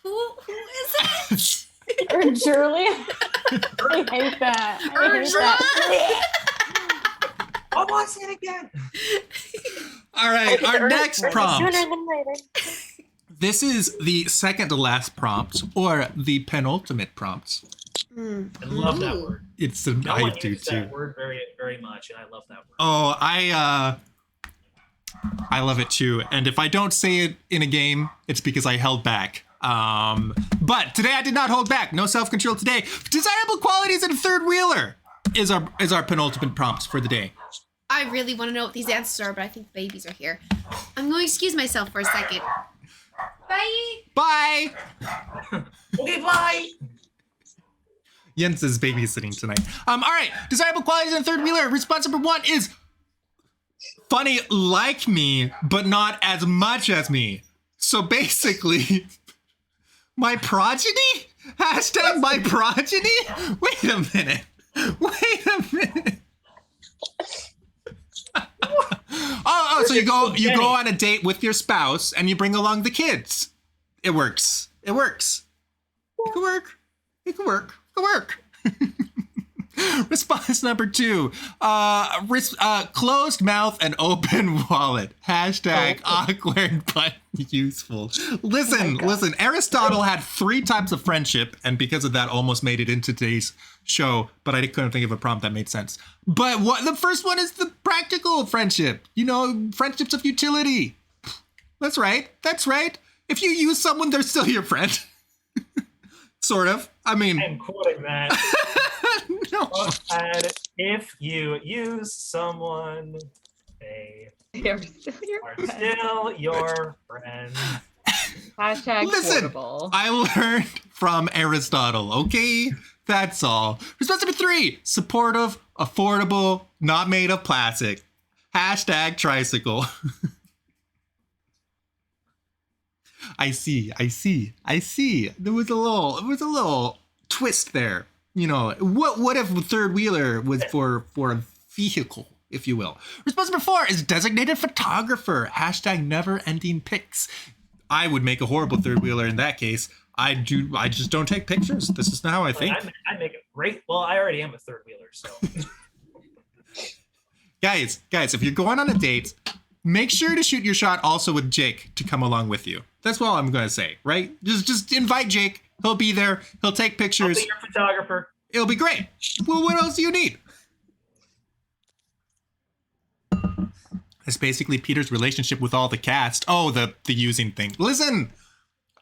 Who is it? Or Julia. I hate that. I hate that. Oh, watch it again. All right, our next prompt. Sooner than later. This is the second to last prompt, or the penultimate prompt. I love that Ooh. word. It's No I one do uses too. that word very, very much, and I love that word. Oh, I love it too. And if I don't say it in a game, it's because I held back. But today I did not hold back. No self-control today. Desirable qualities in a third wheeler is our penultimate prompt for the day. I really want to know what these answers are, but I think babies are here. I'm going to excuse myself for a second. Bye. Bye. Okay, bye. Jens is babysitting tonight. All right. Desirable qualities in a third wheeler. Response number 1 is funny like me, but not as much as me. So basically, my progeny? Hashtag my progeny? Wait a minute. Oh, so you go on a date with your spouse and you bring along the kids. It works. It could work. Response number 2. Closed mouth and open wallet. Hashtag awkward but useful. Listen. Aristotle had 3 types of friendship, and because of that, almost made it into today's show. But I couldn't think of a prompt that made sense. But what the first one is the practical friendship. Friendships of utility. That's right. If you use someone, they're still your friend. Sort of. I mean, I'm quoting that. no. And if you use someone, they They're still your are friend. still your friend. Hashtag Listen, portable. I learned from Aristotle, okay? That's all. Response number 3, supportive, affordable, not made of plastic. Hashtag tricycle. I see. There was a little twist there. What if a third wheeler was for a vehicle, if you will? Response number 4 is designated photographer. Hashtag never ending pics. I would make a horrible third wheeler in that case. I just don't take pictures. This is not how I think. I make it great. Well, I already am a third wheeler, so. Guys, if you're going on a date, make sure to shoot your shot also with Jake to come along with you. That's all I'm going to say, right? Just invite Jake. He'll be there. He'll take pictures. I'll be your photographer. It'll be great. Well, what else do you need? That's basically Peter's relationship with all the cast. Oh, the using thing. Listen,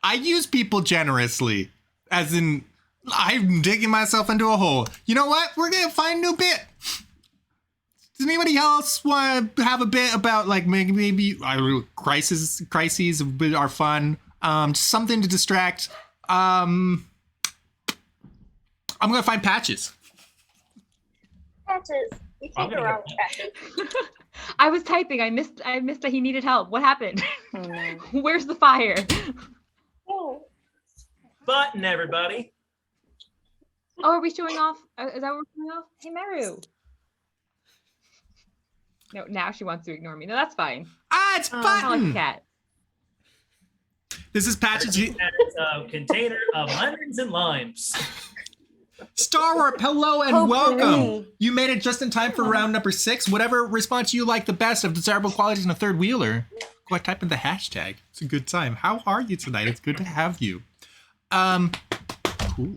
I use people generously. As in, I'm digging myself into a hole. You know what? We're going to find a new bit. Does anybody else want to have a bit about maybe crises are fun? Just something to distract. I'm gonna find patches. Patches. You can't go wrong with patches. I was typing. I missed that he needed help. What happened? Oh, no. Where's the fire? Oh, Button, everybody. Oh, are we showing off? Is that what we're showing off? Hey, Meru. No, now she wants to ignore me. No, that's fine. It's I like Button. a cat. This is patches. And it's a container of lemons and limes. Star Warp, hello and Potpourri. welcome. You made it just in time for round number 6. Whatever response you like the best of desirable qualities in a third wheeler, go ahead, type in the hashtag. It's a good time. How are you tonight? It's good to have you. Cool.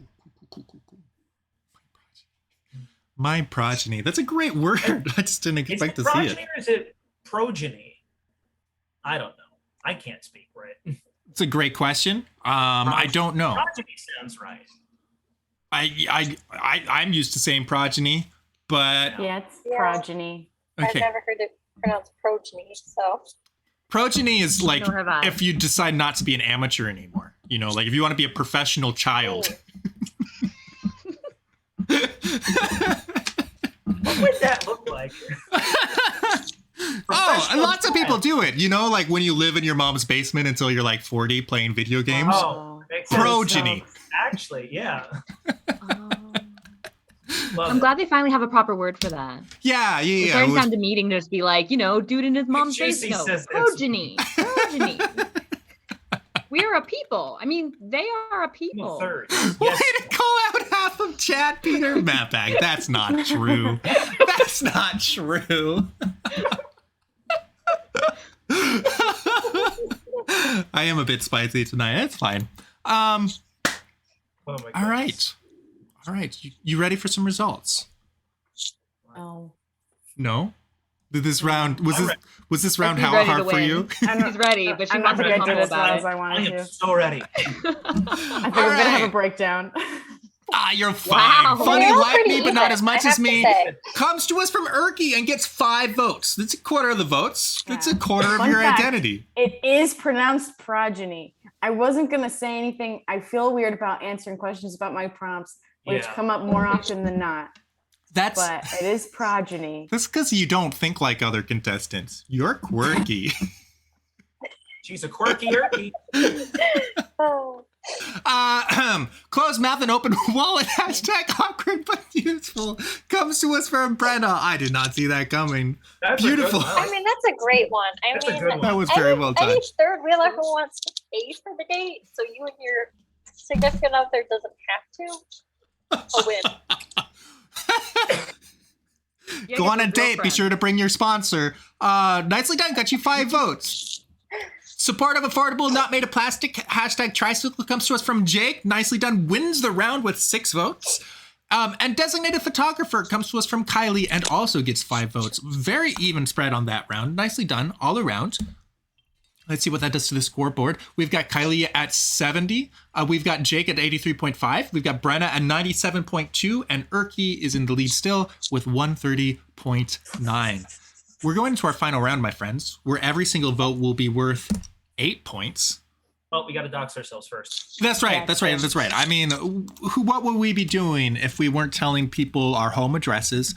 My progeny. That's a great word. I just didn't expect to see it. Is it progeny or is it progeny? I don't know. I can't speak right. It's a great question. I don't know. Progeny sounds right. I'm used to saying progeny, but Yeah, it's Yeah. progeny. I've okay. never heard it pronounced progeny, so. Progeny is like Nor have I. if you decide not to be an amateur anymore. If you want to be a professional child. What would that look like? Oh, and lots of people do it. Like when you live in your mom's basement until you're like 40 playing video games. Oh, makes sense. Progeny. Actually, yeah. Love I'm it. glad they finally have a proper word for that. Yeah. We're It starting was- down to meeting to just be like, dude in his mom's Juicy face. No, says it's- progeny. We are a people. I mean, they are a I'm a people. third. Way Yes. to call out half of chat, Peter. Matt bag. That's not true. That's not true. I am a bit spicy tonight. That's fine. Oh my All goodness. right. You ready for some results? Oh. No? Did this round I'm ready. was this round He's how ready to hard for win. you? She's ready, but she I'm wants not to gonna be do humble as well about as it. I I wanted am to. so ready. I think All we're gonna have right. a breakdown. You're fine. Wow. Funny They're like pretty me, but not even, as much I as have to me. say. Comes to us from ERKY and gets 5 votes. That's a quarter of the votes. That's a Yeah. quarter of Fun your fact. identity. It is pronounced progeny. I wasn't gonna say anything. I feel weird about answering questions about my prompts, which Yeah. come up more often than not. That's But it is progeny. that's because you don't think like other contestants. You're quirky. She's a quirky erky. Oh, Closed mouth and open wallet. Hashtag awkward but useful. Comes to us from Brenna. I did not see that coming. That's Beautiful. A good I one. mean, that's a great one. That's a good one. That was very well done. Any third wheeler who wants to pay for the date, so you and your significant other doesn't have to, a win. Yeah, Go get on a some date. Be girlfriend. sure to bring your sponsor. Nicely done. Got you 5 votes. Support of affordable, not made of plastic. Hashtag tricycle comes to us from Jake. Nicely done. Wins the round with 6 votes. And designated photographer comes to us from KYLEIGH and also gets 5 votes. Very even spread on that round. Nicely done all around. Let's see what that does to the scoreboard. We've got KYLEIGH at 70. We've got Jake at 83.5. We've got Brenna at 97.2. And ERKY is in the lead still with 130.9. We're going into our final round, my friends, where every single vote will be worth 8 points. Well, we got to dox ourselves first. That's right. That's right. That's right. I mean, what would we be doing if we weren't telling people our home addresses?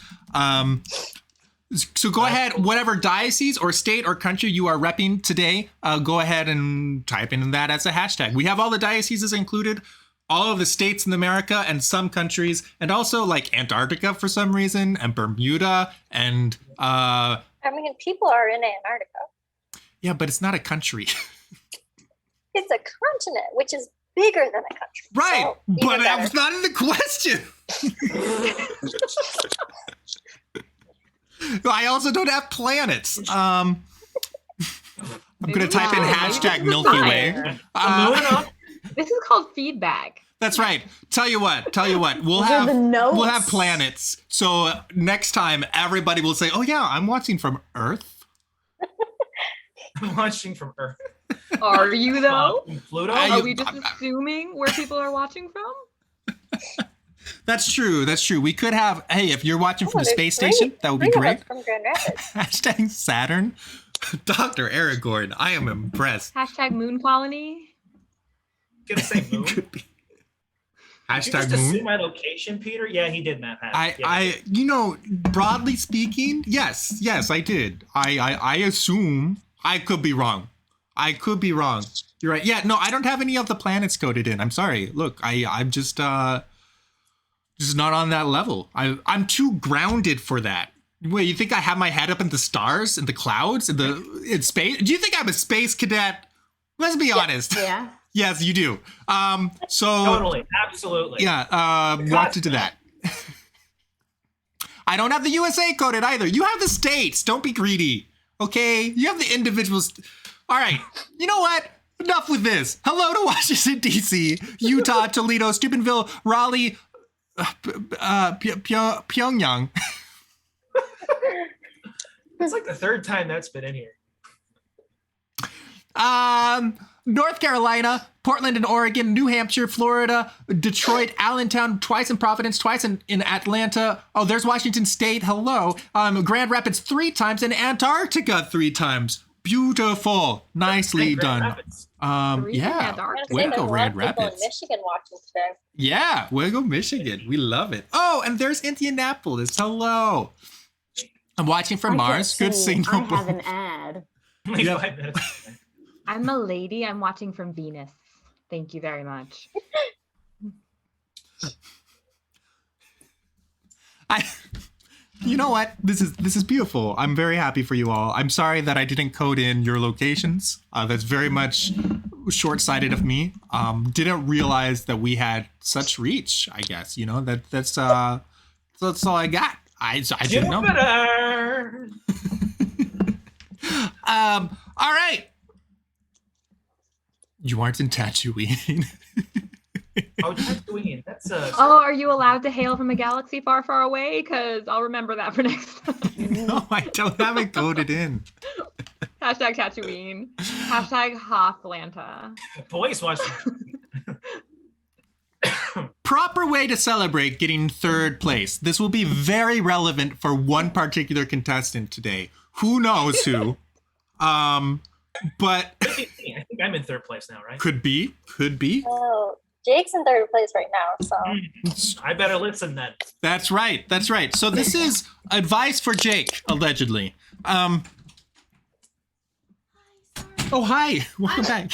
So go ahead, whatever diocese or state or country you are repping today, go ahead and type in that as a hashtag. We have all the dioceses included, all of the states in America and some countries, and also like Antarctica for some reason, and Bermuda, and I mean, people are in Antarctica. yeah, but it's not a country. It's a continent, which is bigger than a country. Right, So, but even that was better. not in the question. I also don't have planets. I'm gonna type in hashtag Milky Way. Moving on. This is called feedback. That's right. Tell you what. We'll These are the notes. we'll have planets. So next time, everybody will say, "Oh yeah, I'm watching from Earth." I'm watching from Earth. Are you though? Pluto? Are we just assuming where people are watching from? That's true. We could have. Hey, if you're watching from the there's space three- station, that would be 3 of us great. from Grand Rapids. Hashtag Saturn. Dr. Aragorn, I am impressed. Hashtag moon colony. Gonna say moon. Did Could be. you Hashtag just assume moon. my location, Peter? Yeah, he did, Matt. I, broadly speaking, yes, I did. I assume. I could be wrong. You're right. Yeah, no, I don't have any of the planets coded in. I'm sorry. Look, I'm just not on that level. I'm too grounded for that. Wait, you think I have my head up in the stars, in the clouds, in space? Do you think I'm a space cadet? Let's be honest. Yeah. Yes, you do. So Totally. Absolutely. yeah, walked into that. I don't have the USA coded either. You have the states. Don't be greedy. Okay? You have the individuals. All right. You know what? Enough with this. Hello to Washington, D.C., Utah, Toledo, Steubenville, Raleigh, Pyongyang. It's like the 3rd time that's been in here. North Carolina, Portland and Oregon, New Hampshire, Florida, Detroit, Allentown, twice in Providence, twice in Atlanta. Oh, there's Washington State. Hello. Grand Rapids 3 times and Antarctica 3 times. Beautiful. Nicely And Grand done. Rapids. Yeah. Way Antarctica. Way to to go, go, Grand people in Rapids. Michigan watching today. Yeah, way to go, Michigan. We love it. Oh, and there's Indianapolis. Hello. I'm watching from I Mars. can't Good see. signal. I have an ad. Only Yeah. 5 minutes. I'm a lady. I'm watching from Venus. Thank you very much. You know what? This is beautiful. I'm very happy for you all. I'm sorry that I didn't code in your locations. That's very much short-sighted of me. Didn't realize that we had such reach. I guess that's all I got. I didn't know. Jupiter! All right. You aren't in Tatooine. Oh, Tatooine. That's Oh, are you allowed to hail from a galaxy far, far away? Because I'll remember that for next time. No, I don't have it coded in. Hashtag Tatooine. Hashtag Hothlanta. boys watching. Proper way to celebrate getting 3rd place. This will be very relevant for one particular contestant today. Who knows who? But I think I'm in 3rd place now, right? could be. Oh, Jake's in 3rd place right now, so I better listen then. That's right. So this is advice for Jake, allegedly. Oh, hi. Welcome back.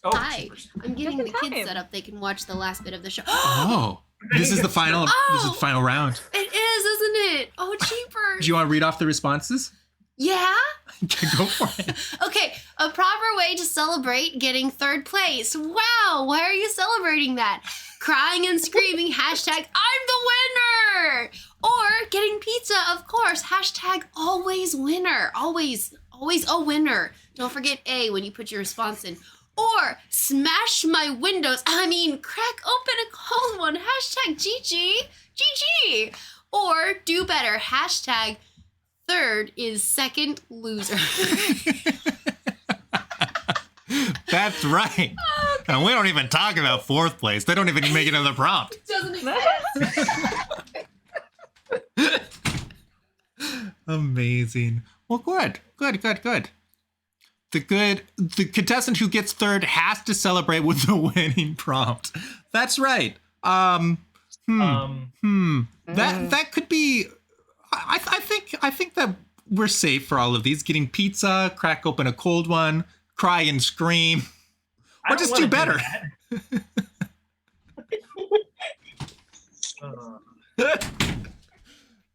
Oh, Hi, I'm getting the Just in kids time. set up. They can watch the last bit of the show. Oh, this is the final. This is the final round. It is, isn't it? Oh, cheaper. Do you want to read off the responses? Yeah. Go for it. Okay, a proper way to celebrate getting 3rd place. Wow, why are you celebrating that? crying and screaming, hashtag I'm the winner. Or getting pizza, of course, hashtag always winner. Always a winner. Don't forget A when you put your response in. Or smash my windows. Crack open a cold one. Hashtag GG. Or do better. Hashtag third is second loser. That's right. And we don't even talk about fourth place. They don't even make it in the prompt. Doesn't exist. Amazing. Well, good. The contestant who gets third has to celebrate with the winning prompt. That's right. That could be. I think that we're safe for all of these. Getting pizza, crack open a cold one, cry and scream, or just do better.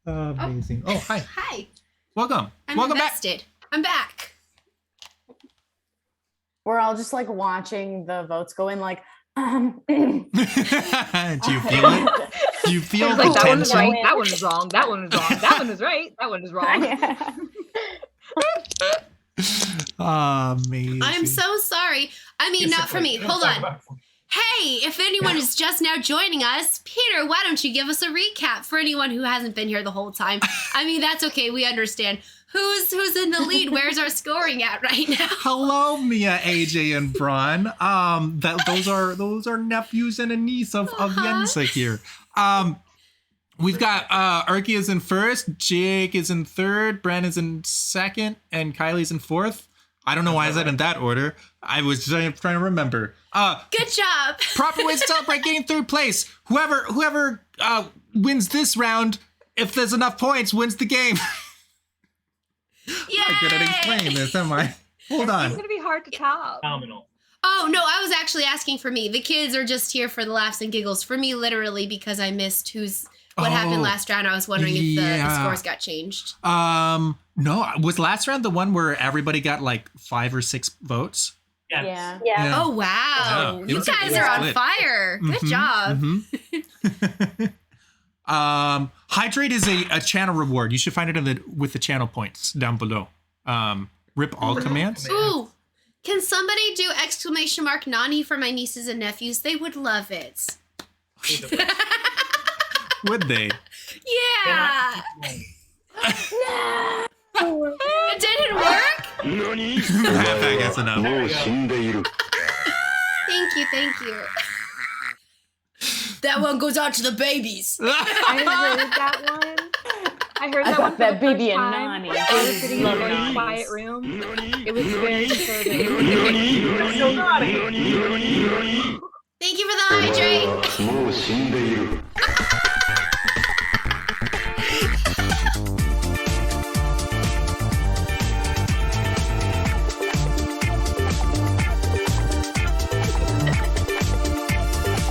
Amazing. Oh, hi. Hi. Welcome. I'm Welcome invested. back. I'm back. We're all just like watching the votes go in, like, Do you feel it? Do you feel It's the like that one was tension? right. That one was wrong. That one was wrong. That one was right. That one was wrong. Amazing. I'm so sorry. Not for me. Hold on. Hey, if anyone is just now joining us, Peter, why don't you give us a recap for anyone who hasn't been here the whole time? That's okay. We understand. Who's in the lead? Where's our scoring at right now? Hello, Mia, AJ, and Braun. Those are nephews and a niece of Yensa here. We've got ERKY is in first, Jake is in third, BREN is in second, and KYLEIGH's in fourth. I don't know why I said in that order. I was trying to remember. Good job. Proper way to celebrate getting third place. Whoever wins this round, if there's enough points, wins the game. Yay! I'm good at explaining this, am I? Hold It's on. going to be hard to top. Phenomenal. Oh, no, I was actually asking for me. The kids are just here for the laughs and giggles. For me, literally, because I missed what happened last round. I was wondering if the scores got changed. No, was last round the one where everybody got like 5 or 6 votes? Yes. Yeah. Oh, wow. Yeah, it You was a guys good are on split. fire. Good job. Hydrate is a channel reward. You should find it with the channel points down below. Rip all commands. Ooh, can somebody do exclamation mark Nani for my nieces and nephews? They would love it. Would they? Yeah. It didn't work? I guess enough. Thank you. That one goes out to the babies. I heard that one. I heard I that got one for that the first baby and time. Nani. I was sitting in a very Nani. quiet room. It was very disturbing. So naughty. Thank you for the hydrate.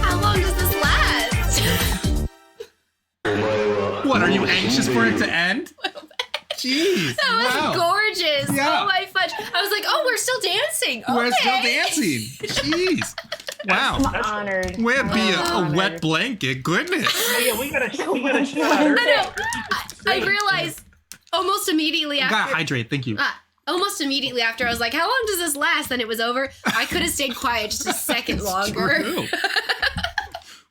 How long does this last? What, are you anxious for it to end? Jeez. That was wow. gorgeous. Yeah. Oh my fudge. I was like, oh, we're still dancing. We're still Okay. dancing. Jeez. Wow. I'm honored. Way to be a Honored. wet blanket. Goodness. Yeah, we gotta shout I her. know. I realized almost immediately Gotta after. hydrate. Thank you. Almost immediately after, I was like, how long does this last? Then it was over. I could have stayed quiet just a second longer. True.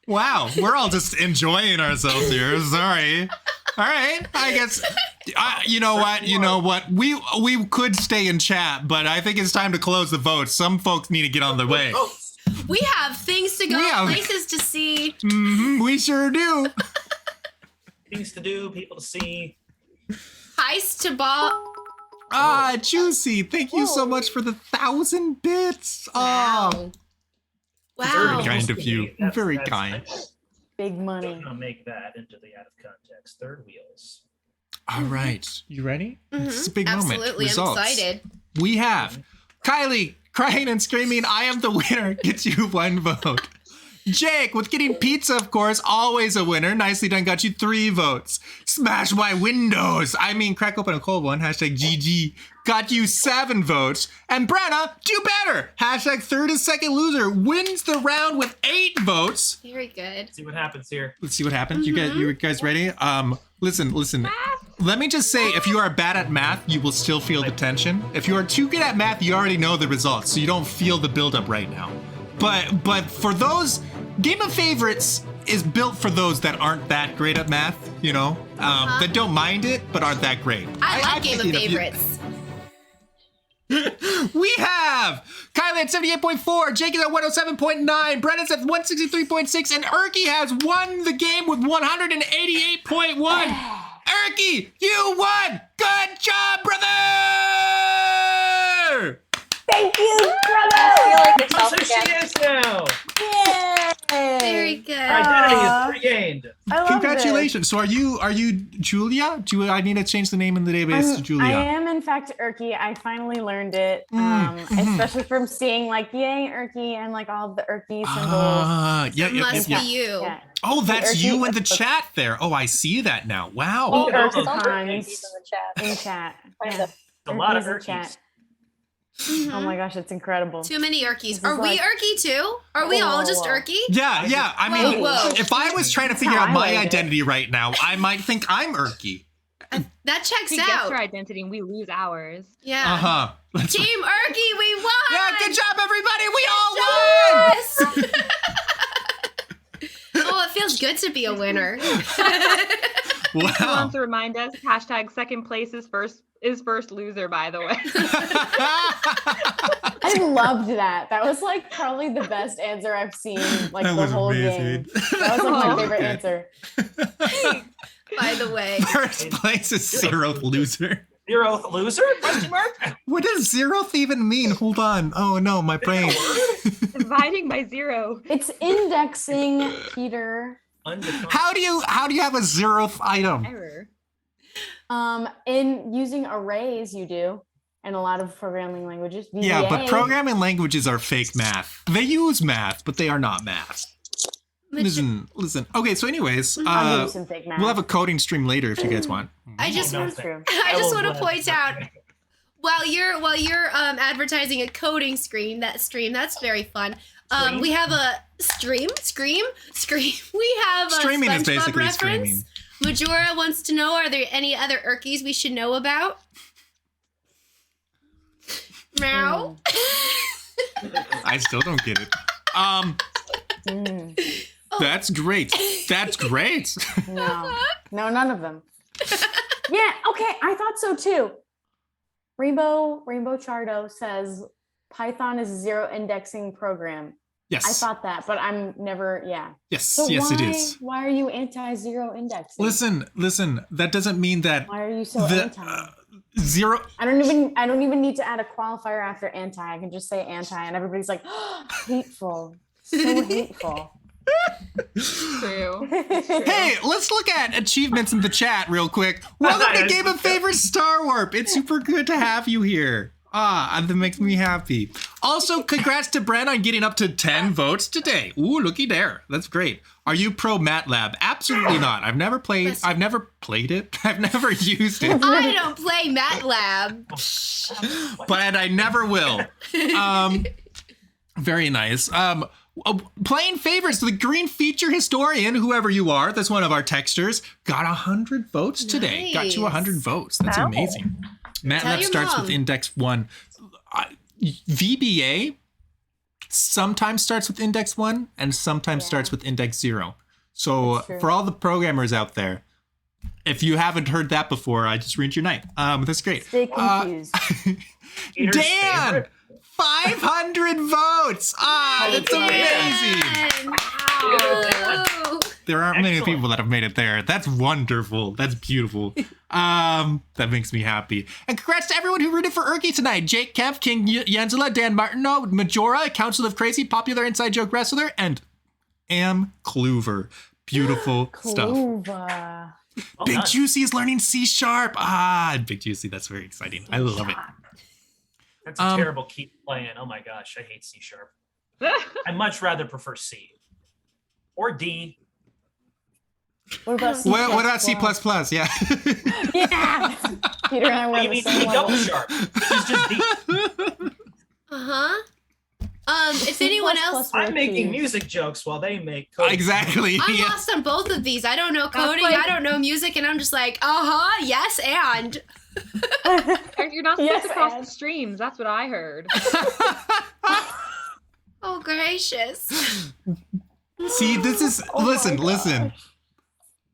Wow. We're all just enjoying ourselves here. Sorry. All right. I guess. You know what? We could stay and chat, but I think it's time to close the vote. Some folks need to get on their way. We have things to go, We have- places to see. We sure do. Things to do, people to see. Heist to ball. Juicy. Thank you so much for the 1,000 bits. Wow. Very Wow. kind of you. Very kind. Big money. I'm gonna make that into the out of context. Third wheels. All right. You ready? It's a big moment. Absolutely. Results. I'm excited. We have KYLEIGH crying and screaming, I am the winner, gets you 1 vote. Jake, with getting pizza, of course, always a winner. Nicely done, got you 3 votes. Smash my windows. I mean, crack open a cold one. Hashtag GG. Got you 7 votes. And Brenna, do better. Hashtag third and second loser wins the round with 8 votes. Very good. Let's see what happens here. Let's see what happens. You guys ready? Listen. Let me just say, if you are bad at math, you will still feel the tension. If you are too good at math, you already know the results, so you don't feel the buildup right now. But for those, Game of Favorites is built for those that aren't that great at math, you know, that don't mind it, but aren't that great. I like Game of Favorites. We have KYLEIGH at 78.4, Jake is at 107.9, Brennan's at 163.6, and ERKY has won the game with 188.1. ERKY, you won! Good job, brother! Thank you, brother. I feel like it's Oh, self so she again. is now. Very good. Her identity is regained. I love Congratulations. So are you Julia? Do I need to change the name in the database to Julia? I am in fact ERKY. I finally learned it, especially from seeing like yay ERKY and like all of the ERKY symbols. Must be you. Yeah. Oh, that's ERKY you in the chat there. Oh, I see that now. Wow. Oh, ERKY Don't put times Yankees in the chat. in chat. Find Yeah. the- A lot of ERKYs in ERKYs. chat. Oh my gosh, it's incredible. Too many ERKYs. This is Are we like- ERKY too? Are we all just Whoa. ERKY? Yeah. I mean, Whoa. if I was trying to That's figure how out I my like it. identity right now, I might think I'm ERKY. That checks She gets her out. identity and we lose ours. Yeah. Uh-huh. That's right. Team ERKY, we won! Yeah, good job, everybody. We all Yes! Oh, it feels good to be a winner. won. Who Wow. wants to remind us? Hashtag second place is first loser, by the way. I loved that. That was like probably the best answer I've seen like That the was whole amazing. game. That was like my Oh, favorite okay. answer. By the way. First place is 0th loser. 0th loser? Question mark? What does 0th even mean? Hold on. Oh no, my brain. Dividing by 0. It's indexing, Peter. Undefined. How do you have a 0th item? Error. In using arrays, you do, in a lot of programming languages. Yeah, but VBA. programming languages are fake math. They use math, but they are not math. Listen. Okay, so anyways, I'll do some fake math. we'll have a coding stream later if you guys want. I just Oh, no, want That's true. I just want to will point out while you're advertising a coding stream, that's very fun. Stream? We have a scream. We have a Streaming is SpongeBob basically reference. screaming. Majora wants to know: are there any other ERKYs we should know about? Meow. I still don't get it. Mm. That's great. That's great. No, none of them. Yeah, okay, I thought so too. Rainbow Chardo says Python is a 0 indexing program. Yes. I thought that, but I'm never. Yeah. Yes. So Yes, why, it is. Why are you anti-0 indexing? Listen. That doesn't mean that Why are you so the anti? 0. I don't even need to add a qualifier after anti. I can just say anti, and everybody's like, oh, hateful, so hateful. True. Hey, let's look at achievements in the chat real quick. Welcome to Game of Favorites Star Warp. It's super good to have you here. That makes me happy. Also, congrats to Bren on getting up to 10 votes today. Ooh, looky there. That's great. Are you pro MATLAB? Absolutely not. I've never played it. I've never used it, I don't play MATLAB. but I never will. Very nice. Playing favorites, the green feature historian, whoever you are, that's one of our texters, got 100 votes today. Got you 100 votes. That's Wow. amazing. Tell MATLAB your starts mom. with index 1. VBA sometimes starts with index 1 and sometimes starts with index 0. So That's true. for all the programmers out there, if you haven't heard that before, I just read your night. That's great. Stay confused. Peter's Dan! favorite. 500 votes! That's amazing! Wow. There aren't many Excellent. people that have made it there. That's wonderful. That's beautiful. That makes me happy. And congrats to everyone who rooted for ERKY tonight. Jake Kemp, King Jensela, Dan Martineau, Majora, Council of Crazy, Popular Inside Joke Wrestler, and Am Kluver. Beautiful stuff. Kluva. Well Big done. Juicy is learning C#. Big Juicy. That's very exciting. I love it. That's a terrible keep playing. Oh my gosh, I hate C#. I much rather prefer C. or D. What about C++? What about C++? Yeah. Yeah. Peter and I were You on the mean same D double level. sharp? It's just D. Uh-huh. If anyone else, I'm making music jokes while they make coding. Exactly. I'm Yeah. lost on both of these. I don't know That's coding, like- I don't know music, and I'm just like, yes, and. You're not supposed Yes, to cross and- the streams. That's what I heard. Oh, gracious. See, this is Oh my listen.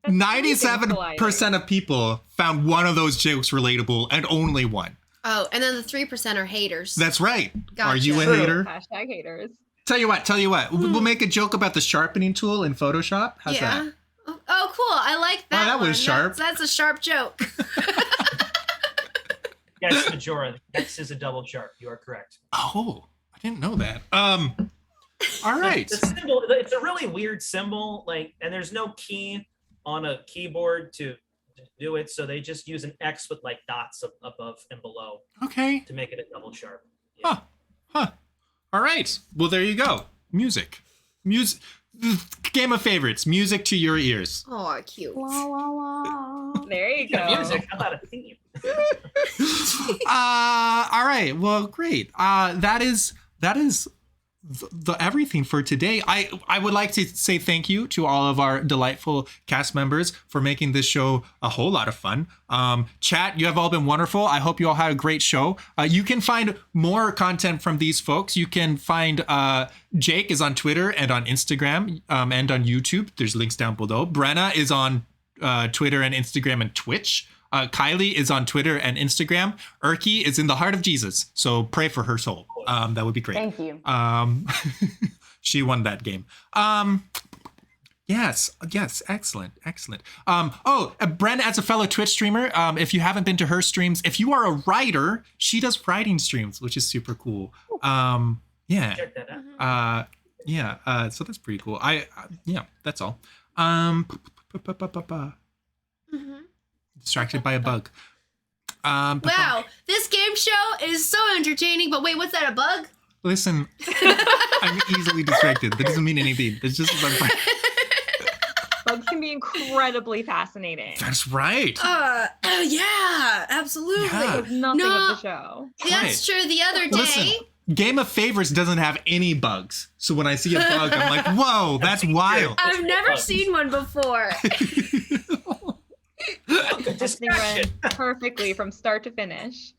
That's 97% of people found one of those jokes relatable, and only one. Oh, and then the 3% are haters. That's right. Are Gotcha. you a True. hater? Hashtag haters. Tell you what. We'll make a joke about the sharpening tool in Photoshop. How's that? Oh, cool. I like that. that was one. sharp. That's a sharp joke. Yes, Majora. X is a double sharp. You are correct. Oh, I didn't know that. All right. The symbol, it's a really weird symbol, like, and there's no key on a keyboard to do it, so they just use an X with like dots above and below Okay. to make it a double sharp. Huh. All right. Well, there you go. Music. Game of favorites. Music to your ears. Oh, cute. La, la, la. There you go. Music, how about a theme? All right. Well, great. That is the everything for today. I would like to say thank you to all of our delightful cast members for making this show a whole lot of fun. Chat, you have all been wonderful. I hope you all had a great show. You can find more content from these folks. You can find Jake is on Twitter and on Instagram and on YouTube. There's links down below. Brenna is on Twitter and Instagram and Twitch. KYLEIGH is on Twitter and Instagram. ERKY is in the heart of Jesus, so pray for her soul. That would be great. Thank you. She won that game. Yes, excellent. BREN, as a fellow Twitch streamer, if you haven't been to her streams, if you are a writer, she does writing streams, which is super cool. Yeah. Check that out. So that's pretty cool. That's all. Distracted by a bug. Wow, this game show is so entertaining, but wait, what's that, a bug? Listen, I'm easily distracted. That doesn't mean anything. It's just a bug. Bugs can be incredibly fascinating. That's right. Yeah, absolutely. Yeah. It's nothing No. of the show. That's true. The other day, Listen, Game of Favorites doesn't have any bugs. So when I see a bug, I'm like, whoa, that's wild. I've never seen one before. This thing ran perfectly from start to finish.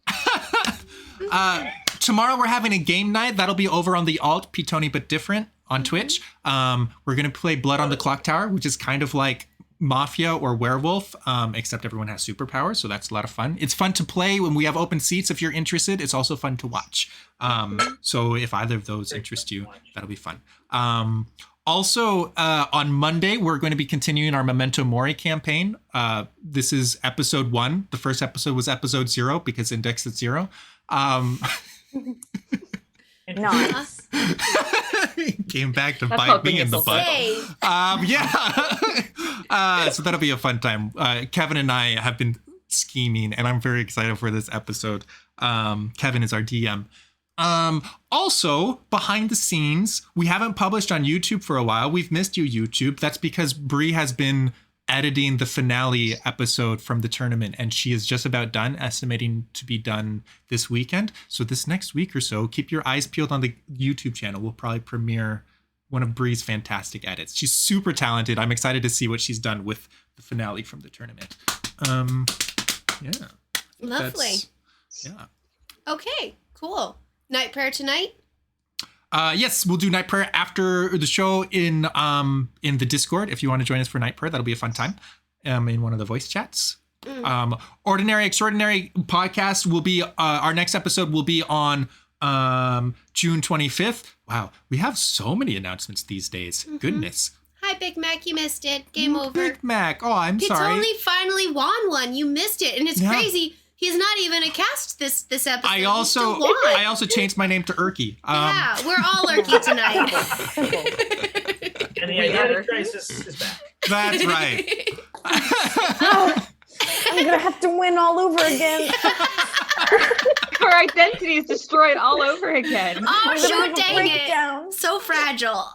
Tomorrow we're having a game night. That'll be over on the Alt, P-Tony But Different on Twitch. We're going to play Blood on the Clock Tower, which is kind of like Mafia or Werewolf, except everyone has superpowers, so that's a lot of fun. It's fun to play when we have open seats if you're interested. It's also fun to watch. So if either of those interest you, that'll be fun. Also, on Monday, we're going to be continuing our Memento Mori campaign. This is episode 1. The first episode was episode 0 because indexed at 0. Nice. Came back to That's bite called me being in the a butt. Hey, So that'll be a fun time. Kevin and I have been scheming, and I'm very excited for this episode. Kevin is our DM. Also, behind the scenes, we haven't published on YouTube for a while. We've missed you, YouTube. That's because Bree has been editing the finale episode from the tournament, and she is just about done, estimating to be done this weekend. So this next week or so, keep your eyes peeled on the YouTube channel. We'll probably premiere one of Bree's fantastic edits. She's super talented. I'm excited to see what she's done with the finale from the tournament. lovely. Yeah. Okay, cool. Night prayer tonight? Yes, we'll do night prayer after the show in the Discord. If you want to join us for night prayer, that'll be a fun time. In one of the voice chats. Ordinary Extraordinary podcast will be our next episode will be on June 25th. Wow, we have so many announcements these days. Goodness. Hi, Big Mac. You missed it. Game over. Big Mac. Oh, I'm sorry. Pitoni finally won one. You missed it, and it's Yeah. crazy. He's not even a cast this episode. I He also still won. changed my name to ERKY. Yeah, we're all lurky tonight. Simple. And the We identity are. crisis is back. That's right. I'm gonna have to win all over again. Her identity is destroyed all over again. Oh, I'm gonna shoot, have a dang breakdown. it. So fragile.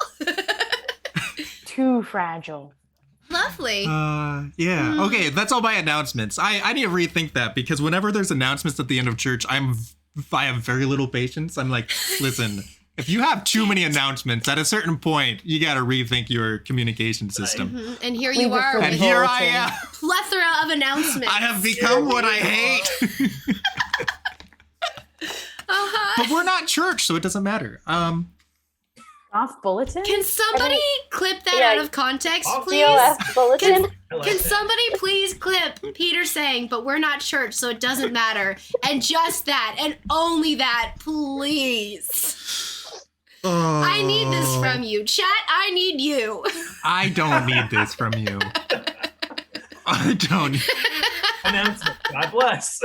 too fragile. Lovely. Yeah. Okay, that's all my announcements. I need to rethink that because whenever there's announcements at the end of church, I have very little patience. I'm like, listen, if you have too many announcements, at a certain point, you got to rethink your communication system. Mm-hmm. And here you are. And here I am. Plethora of announcements. I have become what I hate. But we're not church, so it doesn't matter. Off bulletin? Can somebody clip that out of context, please? DOF bulletin. Can somebody please clip Peter saying, but we're not church, so it doesn't matter. And just that, and only that, please. I need this from you. Chat, I need you. I don't need this from you. I don't. Announcement. God bless.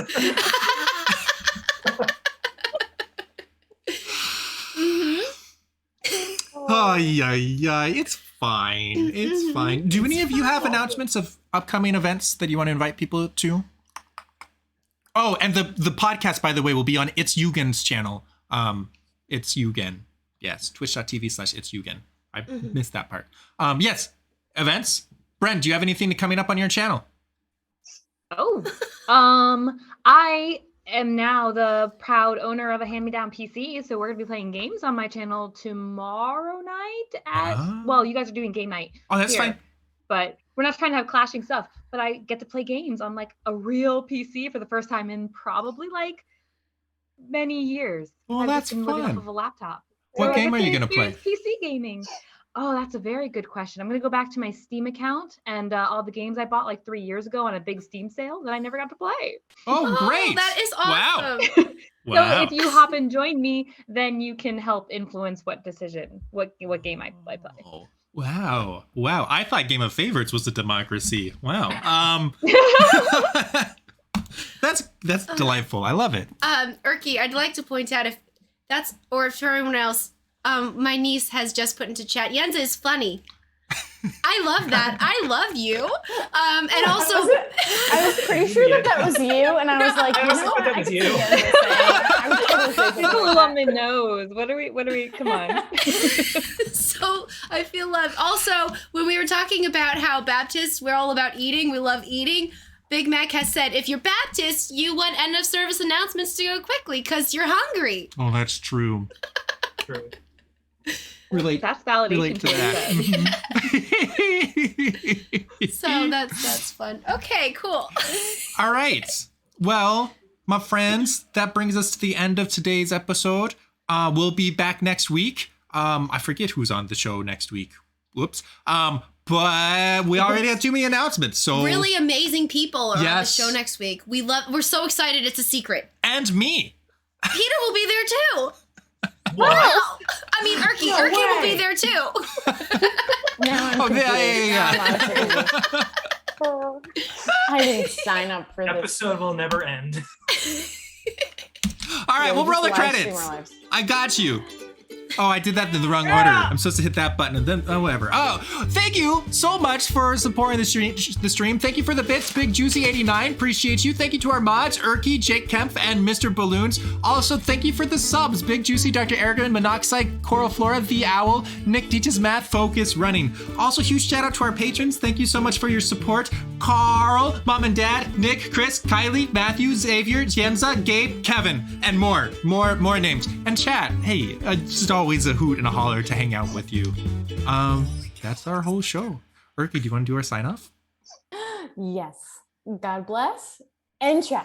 Oh, yeah. It's fine. It's fine. Do any of you have announcements of upcoming events that you want to invite people to? Oh, and the podcast, by the way, will be on It's Eugen's channel. It's Eugen. Yes, twitch.tv/It's Eugen. I missed that part. Yes, events. Bren, do you have anything coming up on your channel? Oh, I am now the proud owner of a hand-me-down PC, so we're gonna be playing games on my channel tomorrow night well, you guys are doing game night. Oh, that's fine. But we're not trying to have clashing stuff, but I get to play games on like a real PC for the first time in probably like many years. Well, I've that's just been living fun. off of a laptop. What I game get are you to gonna play? experience PC gaming. Oh, that's a very good question. I'm going to go back to my Steam account and all the games I bought like 3 years ago on a big Steam sale that I never got to play. Oh, great. That is awesome. Wow. So if you hop and join me, then you can help influence what game I play. Oh, wow. I thought Game of Favorites was a democracy. Wow. That's delightful. I love it. ERKY, I'd like to point out if for everyone else, my niece has just put into chat, Yenza is funny. I love that. I love you. And also, I was pretty sure that was you, and I was like, you know what? that was you. It's a little on the nose. What are we? Come on. So I feel loved. Also, when we were talking about how Baptists, we're all about eating, we love eating. Big Mac has said, if you're Baptist, you want end of service announcements to go quickly because you're hungry. Oh, that's true. True. That's validation. Relate to that. So that's fun. Okay, cool. All right. Well, my friends, that brings us to the end of today's episode. We'll be back next week. I forget who's on the show next week. Whoops. But we already have too many announcements. So really amazing people are on the show next week. We're so excited. It's a secret. And me. Peter will be there too. What? Wow. I mean, ERKY will be there too. Now I'm yeah. I didn't sign up for this. Episode will never end. All right, we'll roll the Just live stream credits. our lives. I got you. Oh, I did that in the wrong order. I'm supposed to hit that button and then, whatever. Oh, thank you so much for supporting the stream. Thank you for the bits, Big Juicy 89. Appreciate you. Thank you to our mods, ERKY, Jake Kempf, and Mr. Balloons. Also, thank you for the subs, Big Juicy, Dr. Aragon, Monoxide, Coral Flora, The Owl, Nick Teaches Math, Focus, Running. Also, huge shout out to our patrons. Thank you so much for your support. Carl, Mom and Dad, Nick, Chris, Kylie, Matthew, Xavier, Jenza, Gabe, Kevin, and more names. And chat, hey, just always a hoot and a holler to hang out with you. That's our whole show. ERKY, do you want to do our sign off? Yes. God bless and ciao.